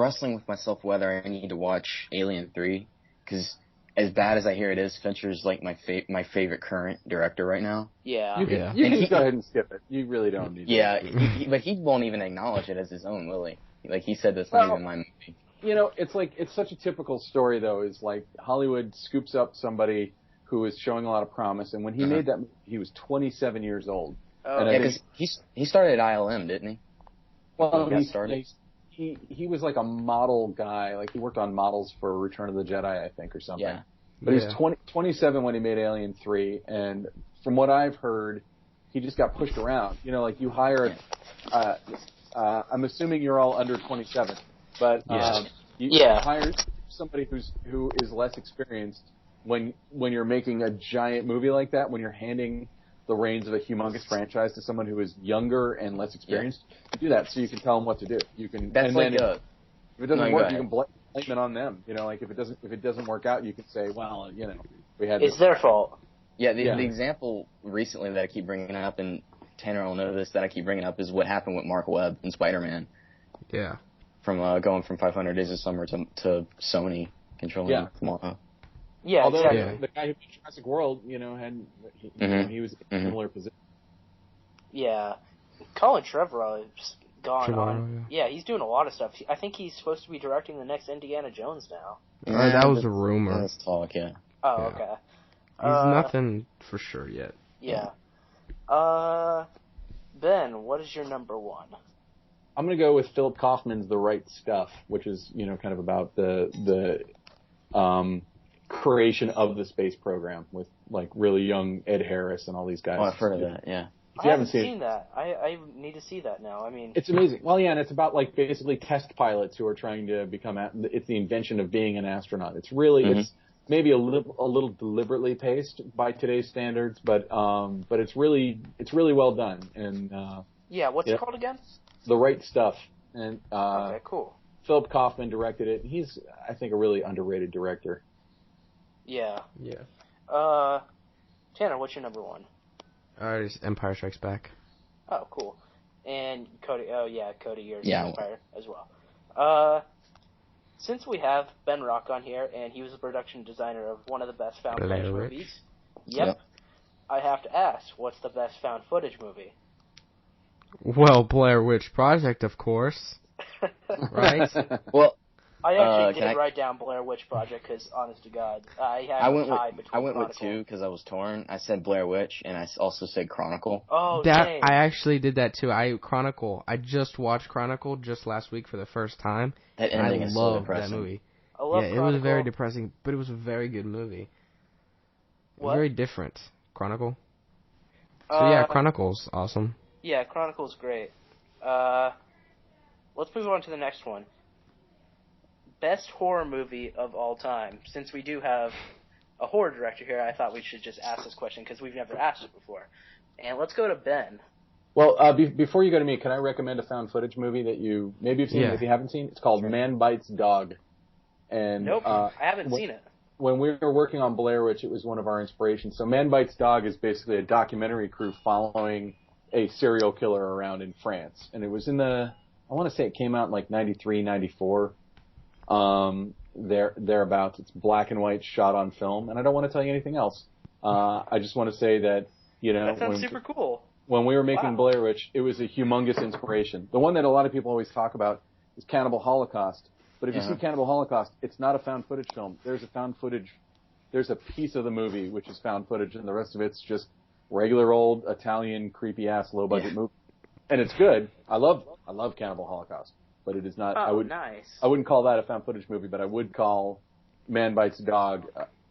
wrestling with myself whether I need to watch Alien 3, because as bad as I hear it is, Fincher's like my favorite current director right now. Yeah. You can go ahead and skip it. You really don't need to. Yeah, but he won't even acknowledge it as his own, will he? Like he said, that's not even my movie. It's such a typical story though. Is like Hollywood scoops up somebody who is showing a lot of promise, and when he made that movie, he was 27 years old. Oh, yeah, because he started at ILM, didn't he? Well, he was like a model guy. Like he worked on models for Return of the Jedi, I think, or something. Yeah. But he was 27 when he made Alien 3, and from what I've heard, he just got pushed around. Like you hire I'm assuming you're all under 27, but you hire somebody who is less experienced when you're making a giant movie like that, when you're handing the reins of a humongous franchise to someone who is younger and less experienced. Do that so you can tell them what to do. You can. That's and like then if it doesn't work, you can blame it on them. Like if it doesn't work out, you can say, well, we had. It's their fault. Yeah, the example recently that I keep bringing up, and Tanner will know this, that I keep bringing up, is what happened with Mark Webb in Spider-Man. Yeah. From going from 500 Days of Summer to Sony controlling tomorrow. Yeah, although exactly. the guy who made Jurassic World, he was in a similar position. Yeah, Colin Trevorrow's gone on. Yeah, he's doing a lot of stuff. I think he's supposed to be directing the next Indiana Jones now. That was a rumor. That's talk, yeah. Oh, okay. He's nothing for sure yet. Yeah. Ben, what is your number 1? I'm going to go with Philip Kaufman's The Right Stuff, which is, kind of about the creation of the space program with like really young Ed Harris and all these guys. Oh, I've heard of that, yeah. I haven't seen that. I need to see that now. I mean, it's amazing. Well, yeah, and it's about like basically test pilots who are trying to become. It's the invention of being an astronaut. It's really it's maybe a little deliberately paced by today's standards, but it's really well done. And what's it called again? The Right Stuff. And okay, cool. Philip Kaufman directed it. He's, I think, a really underrated director. Yeah. Yeah. Tanner, what's your number 1? It's Empire Strikes Back. Oh, cool. And Cody, Cody, yours is Empire as well. Since we have Ben Rock on here, and he was the production designer of one of the best found footage movies, I have to ask, what's the best found footage movie? Well, Blair Witch Project, of course. Right? Well, I actually did write down Blair Witch Project because, honest to God, I went with 2 because I was torn. I said Blair Witch, and I also said Chronicle. Oh, dang. I actually did that too. I just watched Chronicle just last week for the first time. That ending is so depressing. That movie. I love Chronicle. It was very depressing, but it was a very good movie. It was very different. Chronicle. So Chronicle's awesome. Yeah, Chronicle's great. Let's move on to the next one. Best horror movie of all time. Since we do have a horror director here, I thought we should just ask this question because we've never asked it before. And let's go to Ben. Well, before you go to me, can I recommend a found footage movie that you maybe have seen, if you haven't seen? It's called Man Bites Dog. And nope, I haven't seen it. When we were working on Blair Witch, it was one of our inspirations. So Man Bites Dog is basically a documentary crew following a serial killer around in France. And it was in I want to say it came out in like 93, 94. Thereabouts. It's black and white, shot on film, and I don't want to tell you anything else. I just want to say that, that sounds super cool. When we were making Blair Witch, it was a humongous inspiration. The one that a lot of people always talk about is Cannibal Holocaust. But if you see Cannibal Holocaust, it's not a found footage film. There's a piece of the movie which is found footage, and the rest of it's just regular old Italian creepy ass low budget movie. And it's good. I love Cannibal Holocaust. But it is not. I wouldn't call that a found footage movie, but I would call Man Bites Dog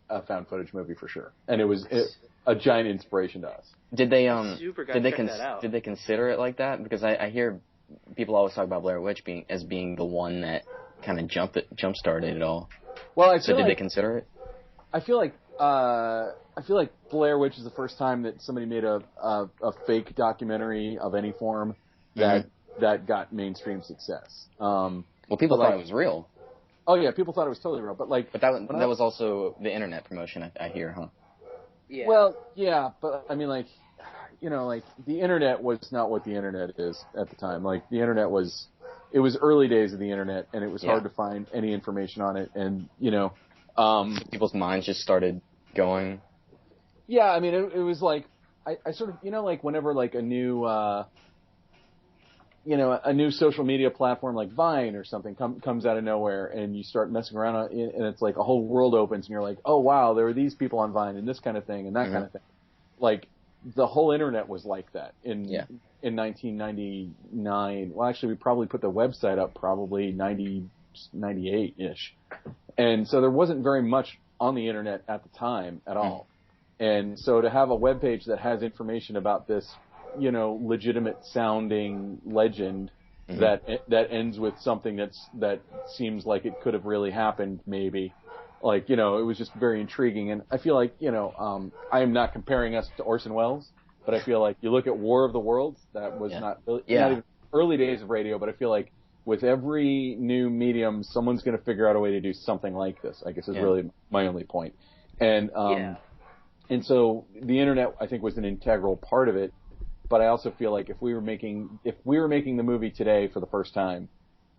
a found footage movie for sure. And it was a giant inspiration to us. Did they consider it like that? Because I hear people always talk about Blair Witch being the one that kind of jump started it all. Well, did they consider it? I feel like Blair Witch is the first time that somebody made a fake documentary of any form that got mainstream success. Well, people thought it was real. Oh yeah, people thought it was totally real. But that was also the internet promotion, I hear, huh? Yeah. Well, yeah, but I mean, the internet was not what the internet is at the time. Like, the internet was early days of the internet, and it was hard to find any information on it, and people's minds just started going. Yeah, I mean, it was like I sort of like whenever like a new social media platform like Vine or something comes out of nowhere, and you start messing around on it, and it's like a whole world opens, and you're like, oh wow, there are these people on Vine and this kind of thing and that kind of thing. Like, the whole internet was like that in 1999. Well, actually, we probably put the website up probably 98-ish. And so there wasn't very much on the internet at the time at all. And so to have a web page that has information about this, legitimate sounding legend that ends with something that seems like it could have really happened, maybe. Like, it was just very intriguing. And I feel like, I am not comparing us to Orson Welles, but I feel like you look at War of the Worlds, that was not even early days of radio, but I feel like with every new medium, someone's going to figure out a way to do something like this, I guess is really my only point. And, and so the internet, I think, was an integral part of it. But I also feel like if we were making the movie today for the first time,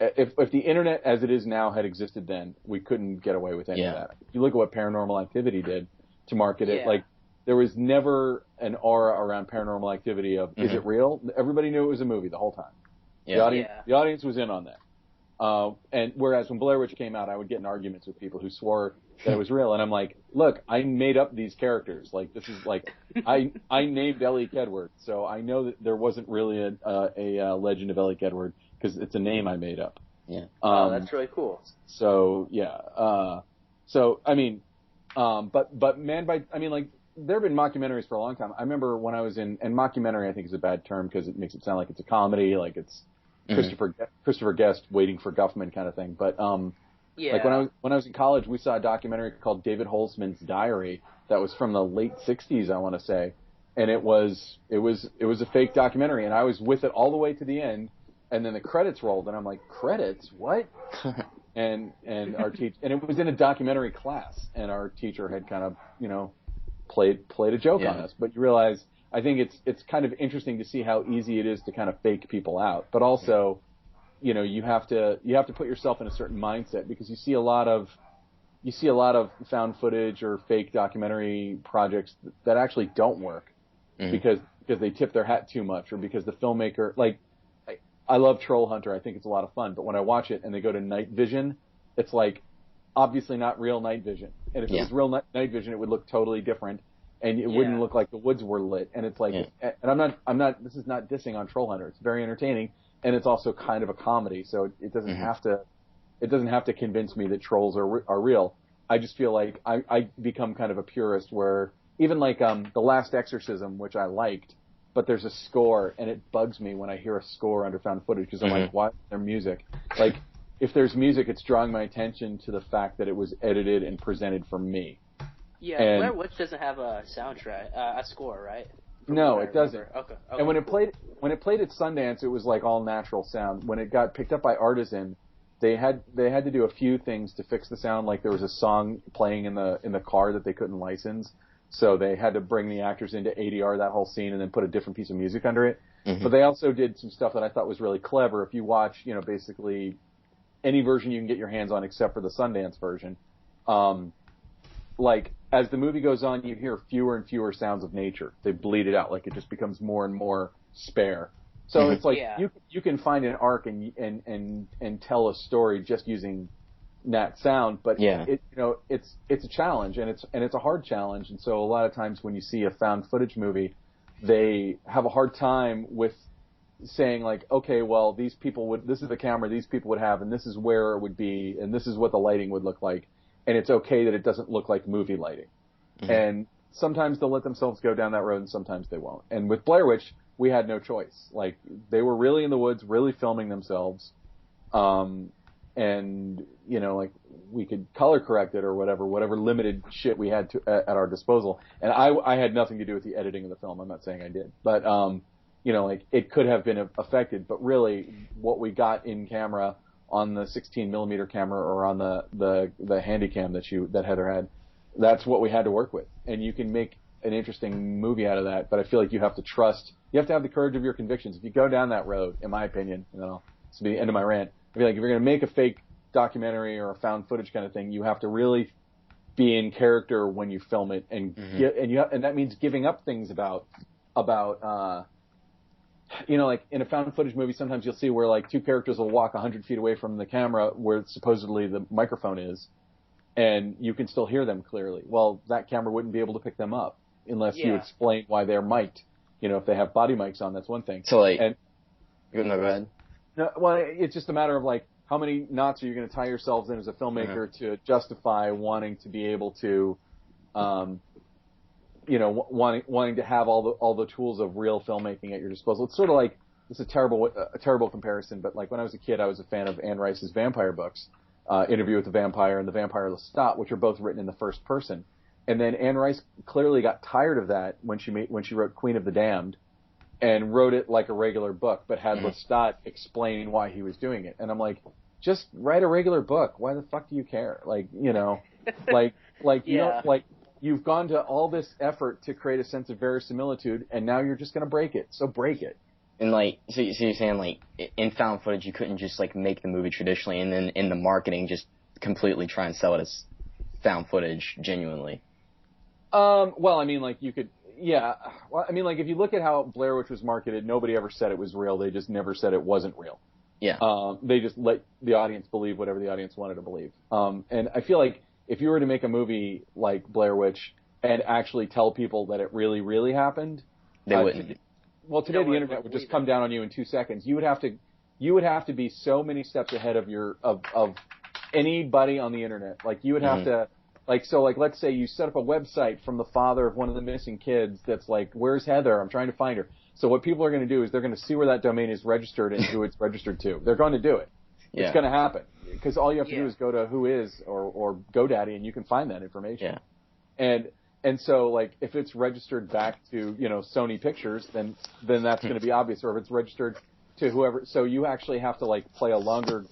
if the internet as it is now had existed then, we couldn't get away with any of that. If you look at what Paranormal Activity did to market it, like, there was never an aura around Paranormal Activity of, is it real? Everybody knew it was a movie the whole time. The audience was in on that. And whereas when Blair Witch came out, I would get in arguments with people who swore that it was real. And I'm like, look, I made up these characters. Like, this is like, I named Ellie Kedward. So I know that there wasn't really a legend of Ellie Kedward, because it's a name I made up. Yeah. That's really cool. So, yeah. I mean, but Man Bites, I mean, like, there have been mockumentaries for a long time. I remember when I was and mockumentary, I think, is a bad term because it makes it sound like it's a comedy, like it's Christopher Guest waiting for Guffman kind of thing. But like when I was in college, we saw a documentary called David Holzman's Diary that was from the late '60s, I want to say, and it was a fake documentary, and I was with it all the way to the end, and then the credits rolled, and I'm like, credits? What? and our teacher, and it was in a documentary class, and our teacher had kind of played a joke on us, but you realize, I think it's kind of interesting to see how easy it is to kind of fake people out, but also, you have to put yourself in a certain mindset, because you see a lot of found footage or fake documentary projects that actually don't work because they tip their hat too much, or because the filmmaker, like, I love Troll Hunter, I think it's a lot of fun, but when I watch it and they go to night vision, it's like obviously not real night vision. And if it was real night vision, it would look totally different, and it wouldn't look like the woods were lit. And it's like, and I'm not. This is not dissing on Troll Hunter. It's very entertaining, and it's also kind of a comedy. So it doesn't have to. It doesn't have to convince me that trolls are real. I just feel like I become kind of a purist where even like The Last Exorcism, which I liked, but there's a score, and it bugs me when I hear a score under found footage because I'm like, why is there music? Like, if there's music, it's drawing my attention to the fact that it was edited and presented for me. Yeah, Blair Witch doesn't have a soundtrack, a score, right? No, it doesn't. Okay. And when it played at Sundance, it was like all natural sound. When it got picked up by Artisan, they had to do a few things to fix the sound. Like there was a song playing in the car that they couldn't license, so they had to bring the actors into ADR that whole scene and then put a different piece of music under it. But they also did some stuff that I thought was really clever. If you watch, basically any version you can get your hands on except for the Sundance version, like as the movie goes on, you hear fewer and fewer sounds of nature. They bleed it out, like it just becomes more and more spare. So it's like you can find an arc and tell a story just using that sound, but it's a challenge, and it's a hard challenge. And so a lot of times when you see a found footage movie, they have a hard time with saying like, okay, well, this is the camera these people would have, and this is where it would be, and this is what the lighting would look like, and it's okay that it doesn't look like movie lighting. And sometimes they'll let themselves go down that road, and sometimes they won't. And with Blair Witch, we had no choice. Like, they were really in the woods, really filming themselves. And, like, we could color correct it or whatever limited shit we had at our disposal. And I had nothing to do with the editing of the film. I'm not saying I did. But, like, it could have been affected. But really, what we got in camera on the 16mm camera or on the Handycam that Heather had, that's what we had to work with. And you can make an interesting movie out of that, but I feel like you have to have the courage of your convictions. If you go down that road, in my opinion, this will be the end of my rant, I feel like if you're going to make a fake documentary or a found footage kind of thing, you have to really be in character when you film it, and and that means giving up things about like in a found footage movie, sometimes you'll see where like two characters will walk 100 feet away from the camera where supposedly the microphone is, and you can still hear them clearly. Well, that camera wouldn't be able to pick them up unless you explain why they're mic'd. If they have body mics on, that's one thing. So like, go ahead. No, well, it's just a matter of like, how many knots are you going to tie yourselves in as a filmmaker to justify wanting to be able to, wanting to have all the tools of real filmmaking at your disposal. It's sort of like, it's a terrible comparison, but like when I was a kid, I was a fan of Anne Rice's vampire books, Interview with the Vampire and The Vampire Lestat, which are both written in the first person. And then Anne Rice clearly got tired of that when she wrote Queen of the Damned, and wrote it like a regular book, but had Lestat explain why he was doing it. And I'm like, just write a regular book. Why the fuck do you care? Like, you've gone to all this effort to create a sense of verisimilitude, and now you're just going to break it. So break it. And like, so you're saying like in found footage, you couldn't just like make the movie traditionally, and then in the marketing, just completely try and sell it as found footage genuinely. Well, I mean, like you could. Yeah. Well, I mean, like, if you look at how Blair Witch was marketed, nobody ever said it was real. They just never said it wasn't real. Yeah. They just let the audience believe whatever the audience wanted to believe. And I feel like if you were to make a movie like Blair Witch and actually tell people that it really, really happened, they wouldn't. Today the internet would just come down on you in 2 seconds. You would have to be so many steps ahead of anybody on the internet. Like, you would have to. Like, so, like, let's say you set up a website from the father of one of the missing kids that's like, where's Heather? I'm trying to find her. So what people are going to do is they're going to see where that domain is registered and who it's registered to. They're going to do it. Yeah. It's going to happen. Because all you have to do is go to Whois or GoDaddy, and you can find that information. Yeah. And so, like, if it's registered back to, Sony Pictures, then that's going to be obvious. Or if it's registered to whoever. So you actually have to, like, play a longer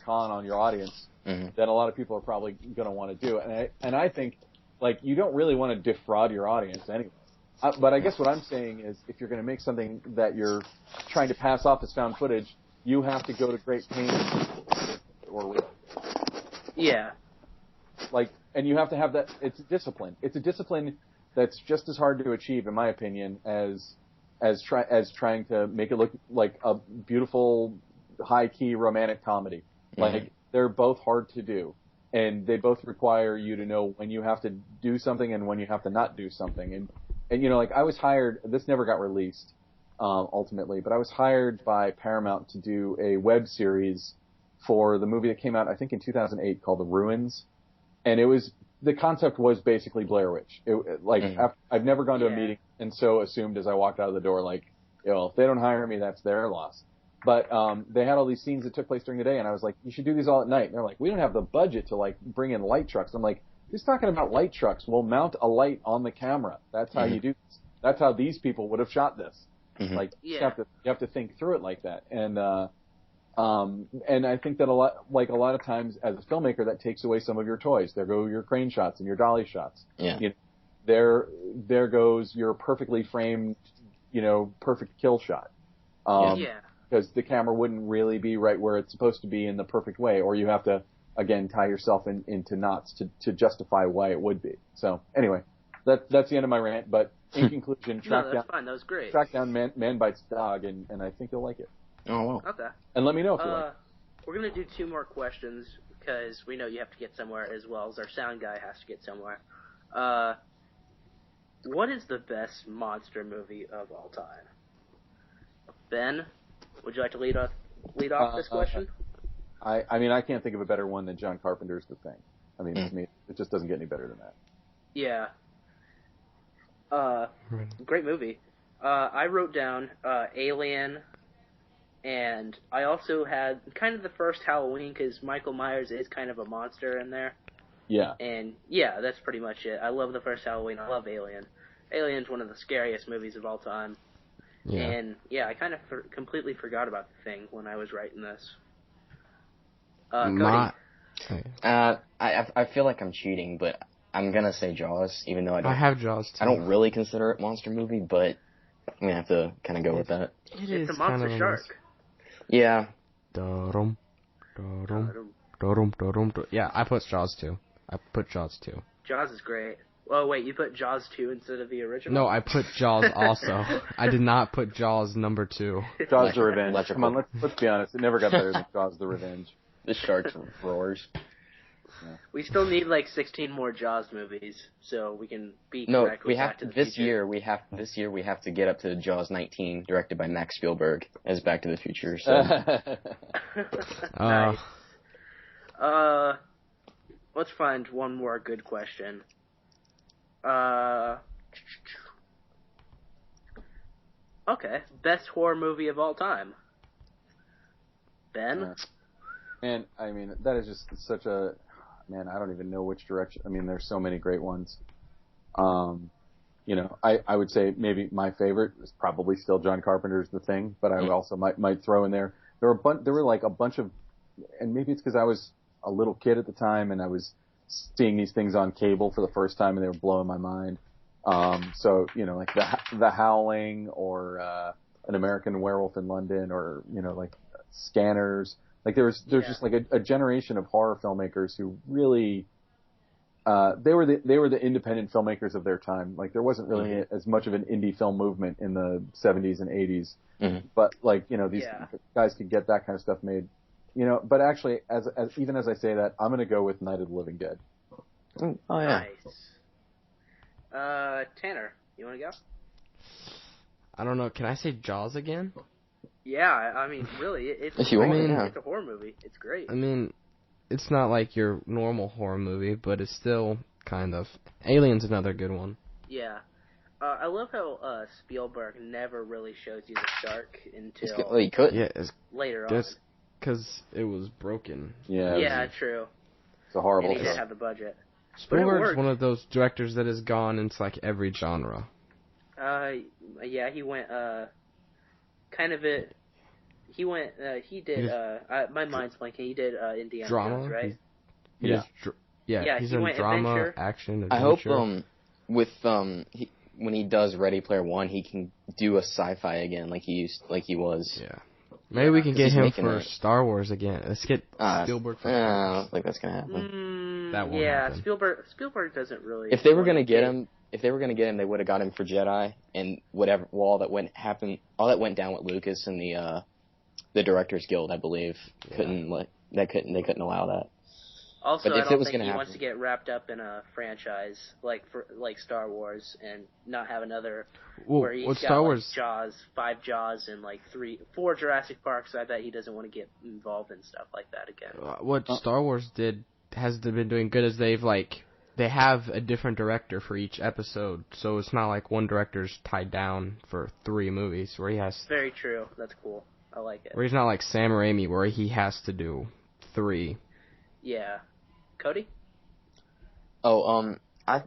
con on your audience. That a lot of people are probably going to want to do. And I think, like, you don't really want to defraud your audience anyway. But I guess what I'm saying is, if you're going to make something that you're trying to pass off as found footage, you have to go to great pains or real. Yeah. Like, and you have to have that. It's a discipline. It's a discipline that's just as hard to achieve, in my opinion, as trying to make it look like a beautiful, high-key romantic comedy. Like, they're both hard to do, and they both require you to know when you have to do something and when you have to not do something. And like, I was hired, this never got released, ultimately, but I was hired by Paramount to do a web series for the movie that came out, I think, in 2008 called The Ruins. And it was the concept was basically Blair Witch. I've never gone to a meeting and so assumed as I walked out of the door, like, if they don't hire me, that's their loss. But they had all these scenes that took place during the day, and I was like, you should do these all at night. And they're like, we don't have the budget to like bring in light trucks. I'm like, who's talking about light trucks? We'll mount a light on the camera. That's how you do this. That's how these people would have shot this. Like, you have to think through it like that. And I think that a lot of times as a filmmaker, that takes away some of your toys. There go your crane shots and your dolly shots. Yeah. There goes your perfectly framed, perfect kill shot. Because the camera wouldn't really be right where it's supposed to be in the perfect way, or you have to, again, tie yourself into knots to justify why it would be. So, anyway, that's the end of my rant, but in conclusion, fine. That was great. Track down Man Bites Dog, and I think you'll like it. Oh, wow. Okay. And let me know if you like it. We're going to do 2 more questions, because we know you have to get somewhere, as well as our sound guy has to get somewhere. What is the best monster movie of all time? Ben, would you like to lead off this question? I mean, I can't think of a better one than John Carpenter's The Thing. I mean, to me, it just doesn't get any better than that. Yeah. Great movie. I wrote down Alien, and I also had kind of the first Halloween, because Michael Myers is kind of a monster in there. Yeah. And, yeah, that's pretty much it. I love the first Halloween. I love Alien. Alien's one of the scariest movies of all time. Yeah. And, yeah, I kind of completely forgot about The Thing when I was writing this. Cody? I feel like I'm cheating, but I'm going to say Jaws, even though I have Jaws, too. I don't really consider it a monster movie, but I'm going to have to kind of go with that. It's a monster shark. Yeah. Yeah, I put Jaws, too. Jaws is great. Oh, wait, you put Jaws 2 instead of the original? No, I put Jaws also. I did not put Jaws number 2. Jaws the Revenge. Come on, let's be honest. It never got better than Jaws the Revenge. The shark roars. Yeah. We still need like 16 more Jaws movies, so we can beat Back to the Future. This year we have to get up to Jaws 19, directed by Max Spielberg, as Back to the Future. So. Nice. Let's find one more good question. Okay, best horror movie of all time. Ben? And I mean, that is just such a... Man, I don't even know which direction. I mean, there's so many great ones. I would say maybe my favorite is probably still John Carpenter's The Thing, but I also might throw in there. There were like a bunch of... And maybe it's because I was a little kid at the time and I was seeing these things on cable for the first time and they were blowing my mind. So, like The Howling or An American Werewolf in London or, like Scanners. Like there's just like a generation of horror filmmakers who really they were the independent filmmakers of their time. Like there wasn't really as much of an indie film movement in the 70s and 80s. Mm-hmm. But like, these guys could get that kind of stuff made. But actually as even as I say that, I'm going to go with Night of the Living Dead. Oh yeah. Nice. Tanner, you want to go? I don't know. Can I say Jaws again? Yeah, I mean, really, it's a horror movie. It's great. I mean, it's not like your normal horror movie, but it's still kind of. Alien's another good one. Yeah. I love how Spielberg never really shows you the shark until later on. Because it was broken. Yeah, true. It's a horrible and he didn't have the budget. Spielberg's one of those directors that has gone into like every genre. Yeah, he went my mind's blanking. He did Indiana Jones, right? He's in drama, adventure. action, adventure. I hope when he does Ready Player One, he can do a sci-fi again like he was. Yeah. Maybe we can get him for Star Wars again. Let's get Spielberg for Star Wars. I don't think that's gonna happen. That won't happen. Spielberg doesn't really. If they were gonna get him, they would have got him for Jedi and whatever. All that went down with Lucas and the Directors Guild, I believe, they couldn't allow that. Also, I don't think he wants to get wrapped up in a franchise like Star Wars and not have another where he's got Star Wars? Jaws, 5 Jaws, and like 4 Jurassic Parks. I bet he doesn't want to get involved in stuff like that again. What Star Wars has been doing good is they've like they have a different director for each episode, so it's not like one director's tied down for 3 movies where he has. Very true. That's cool. I like it. Where he's not like Sam Raimi, where he has to do 3. Yeah. Cody? Oh, I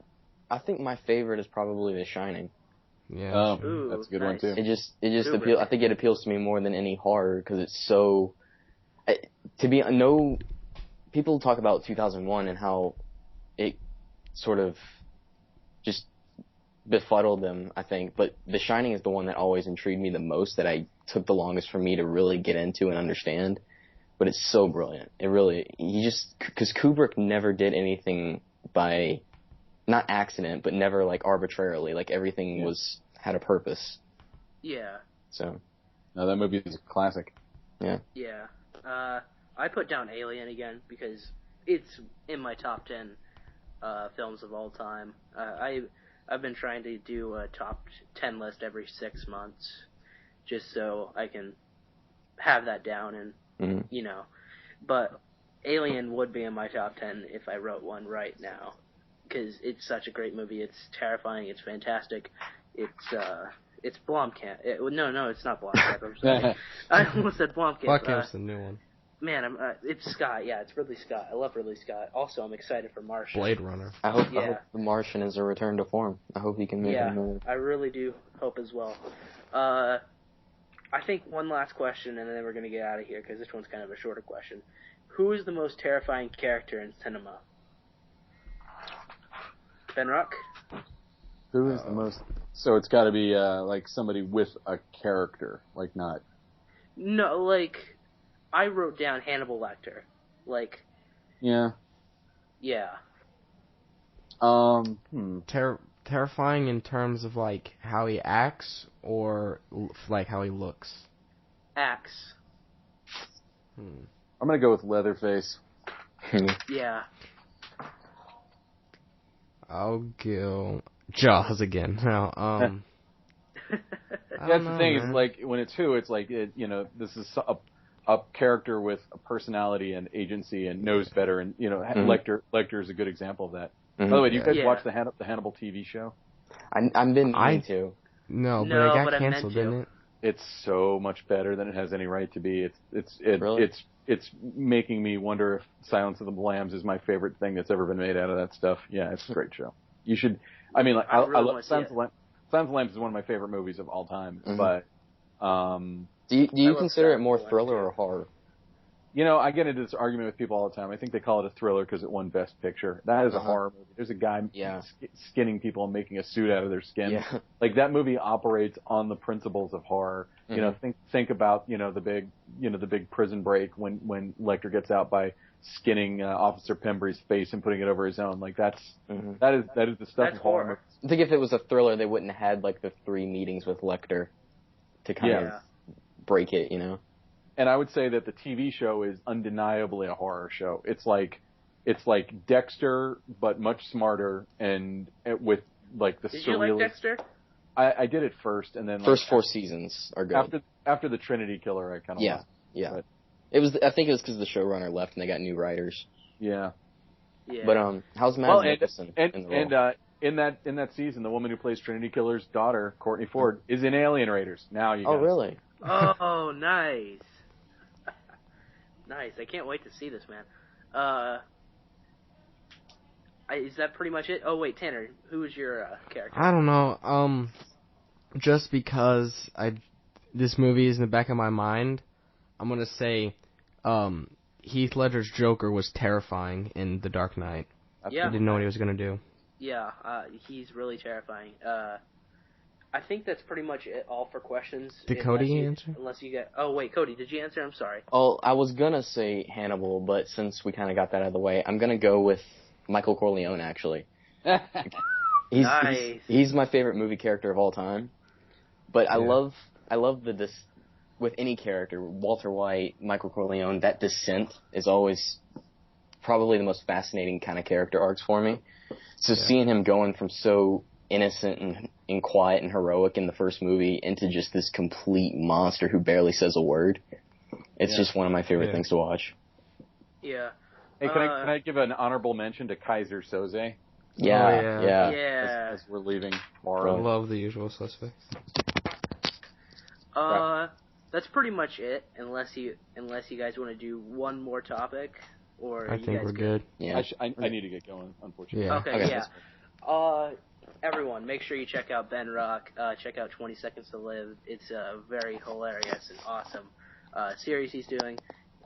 think my favorite is probably The Shining. Yeah. Ooh, that's a good nice. one too. It just appeals. I think it appeals to me more than any horror because it's so. People talk about 2001 and how it sort of just befuddled them, I think. But The Shining is the one that always intrigued me the most, that I took the longest for me to really get into and understand. But it's so brilliant. It really, because Kubrick never did anything by, not accident, but never like arbitrarily. Like everything had a purpose. Yeah. So. No, that movie is a classic. Yeah. Yeah. I put down Alien again because it's in my top 10 films of all time. I've been trying to do a top 10 list every 6 months just so I can have that down and, you know. But Alien would be in my top 10 if I wrote one right now because it's such a great movie. It's terrifying. It's fantastic. It's Blomkamp. No, it's not Blomkamp. I'm sorry. I almost said Blomkamp. Blomkamp's the new one. Man, it's Scott. Yeah, it's Ridley Scott. I love Ridley Scott. Also, I'm excited for Martian. Blade Runner. I hope The Martian is a return to form. I hope he can make a movie. I really do hope as well. I think one last question, and then we're going to get out of here, because this one's kind of a shorter question. Who is the most terrifying character in cinema? Ben Ruck? Who is the most... So it's got to be like somebody with a character, like not... No, like, I wrote down Hannibal Lecter. Like... Yeah. Yeah. Terrifying in terms of, like, how he acts, or, like, how he looks? Acts. I'm going to go with Leatherface. Yeah. I'll go Jaws again. No, That's the thing, is like, when it's like, this is a character with a personality and agency and knows better, and, Lecter is a good example of that. By the way, do you guys watch the Hannibal TV show? I've been meaning to. No, but it got canceled, didn't it? It's so much better than it has any right to be. Really? It's making me wonder if Silence of the Lambs is my favorite thing that's ever been made out of that stuff. Yeah, it's a great show. You should. I mean, like, I love Silence of the Lambs is one of my favorite movies of all time. But do you consider it more thriller or horror? I get into this argument with people all the time. I think they call it a thriller because it won Best Picture. That is a horror movie. There's a guy skinning people and making a suit out of their skin. Yeah. Like, that movie operates on the principles of horror. Think about the big prison break when Lecter gets out by skinning Officer Pembrey's face and putting it over his own. Like, that is the stuff of horror. I think if it was a thriller, they wouldn't have had like the 3 meetings with Lecter to kind of break it, And I would say that the TV show is undeniably a horror show. It's like Dexter, but much smarter, and with like the surrealist. Did you like Dexter? I did it first, and then first 4 seasons are good. After the Trinity Killer, I kind of yeah. But I think it was because the showrunner left and they got new writers. Yeah. But how's Mads Mikkelsen in the role? And in that season, the woman who plays Trinity Killer's daughter, Courtney Ford, is in Alien Raiders. Now you. Oh, really? Oh, nice. Nice. I can't wait to see this, man. Is that pretty much it? Oh, wait, Tanner, who is your character? I don't know. Just because this movie is in the back of my mind, I'm going to say Heath Ledger's Joker was terrifying in The Dark Knight. Yeah. I didn't know what he was going to do. Yeah, he's really terrifying. I think that's pretty much it, all for questions. Did Cody answer? Unless you get... Oh, wait, Cody, did you answer? I'm sorry. Oh, I was going to say Hannibal, but since we kind of got that out of the way, I'm going to go with Michael Corleone, actually. He's my favorite movie character of all time. But I love with any character, Walter White, Michael Corleone, that descent is always probably the most fascinating kind of character arcs for me. So seeing him going from so innocent and quiet and heroic in the first movie into just this complete monster who barely says a word, it's just one of my favorite things to watch. Yeah. Hey, can I give an honorable mention to Kaiser Soze? Yeah. As we're leaving. I love The Usual Suspects. That's pretty much it. Unless you guys want to do one more topic, or I think we're good. Yeah. I need to get going, unfortunately. Yeah. Okay. Everyone, make sure you check out Ben Rock. Check out 20 Seconds to Live. It's a very hilarious and awesome series he's doing.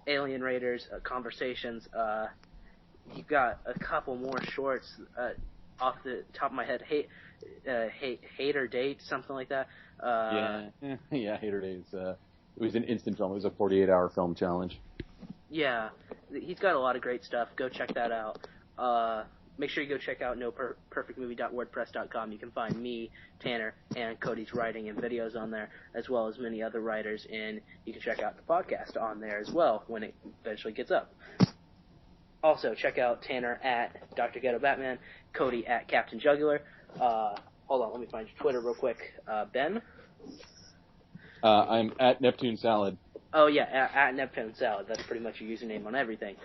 Alien Raiders, Conversations. You got a couple more shorts off the top of my head. Hate or Date, something like that. Hate or Date. It was an instant film. It was a 48-hour film challenge. Yeah, he's got a lot of great stuff. Go check that out. Make sure you go check out noperfectmovie.wordpress.com. You can find me, Tanner, and Cody's writing and videos on there, as well as many other writers, and you can check out the podcast on there as well when it eventually gets up. Also, check out Tanner at Dr. Ghetto Batman, Cody at Captain Jugular. Hold on, let me find your Twitter real quick. Ben? I'm at Neptune Salad. Oh, yeah, at Neptune Salad. That's pretty much your username on everything.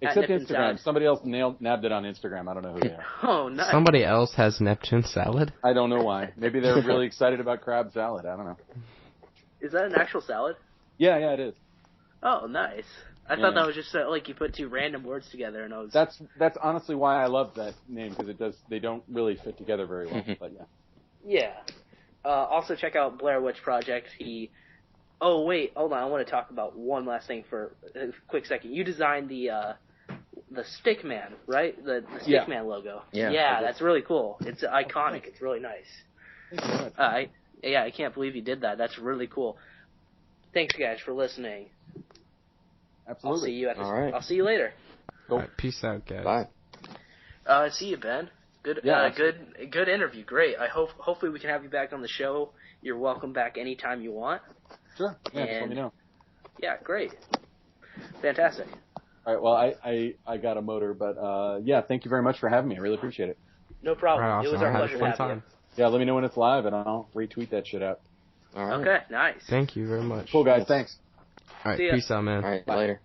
Except Instagram. Salad. Somebody else nabbed it on Instagram. I don't know who they are. Oh, nice. Somebody else has Neptune Salad? I don't know why. Maybe they're really excited about crab salad. I don't know. Is that an actual salad? Yeah, it is. Oh, nice. I thought that was just like you put two random words together, and I was. That's honestly why I love that name, because they don't really fit together very well. But yeah. Yeah. Also check out Blair Witch Project. Oh wait, hold on. I want to talk about one last thing for a quick second. You designed the Stickman, right? The Stickman logo. Yeah, that's really cool. It's iconic. It's really nice. I can't believe you did that. That's really cool. Thanks, guys, for listening. Absolutely. I'll see you later. Cool. All right, peace out, guys. Bye. See you, Ben. Good. Yeah, good interview. Great. Hopefully we can have you back on the show. You're welcome back anytime you want. Sure. Yeah, just let me know. Yeah, great. Fantastic. All right. Well, I got a motor, but thank you very much for having me. I really appreciate it. No problem. Right, it was our pleasure to have you. Yeah, let me know when it's live, and I'll retweet that shit out. All right. Okay, nice. Thank you very much. Cool, guys. Thanks. All right, peace out, man. All right, later.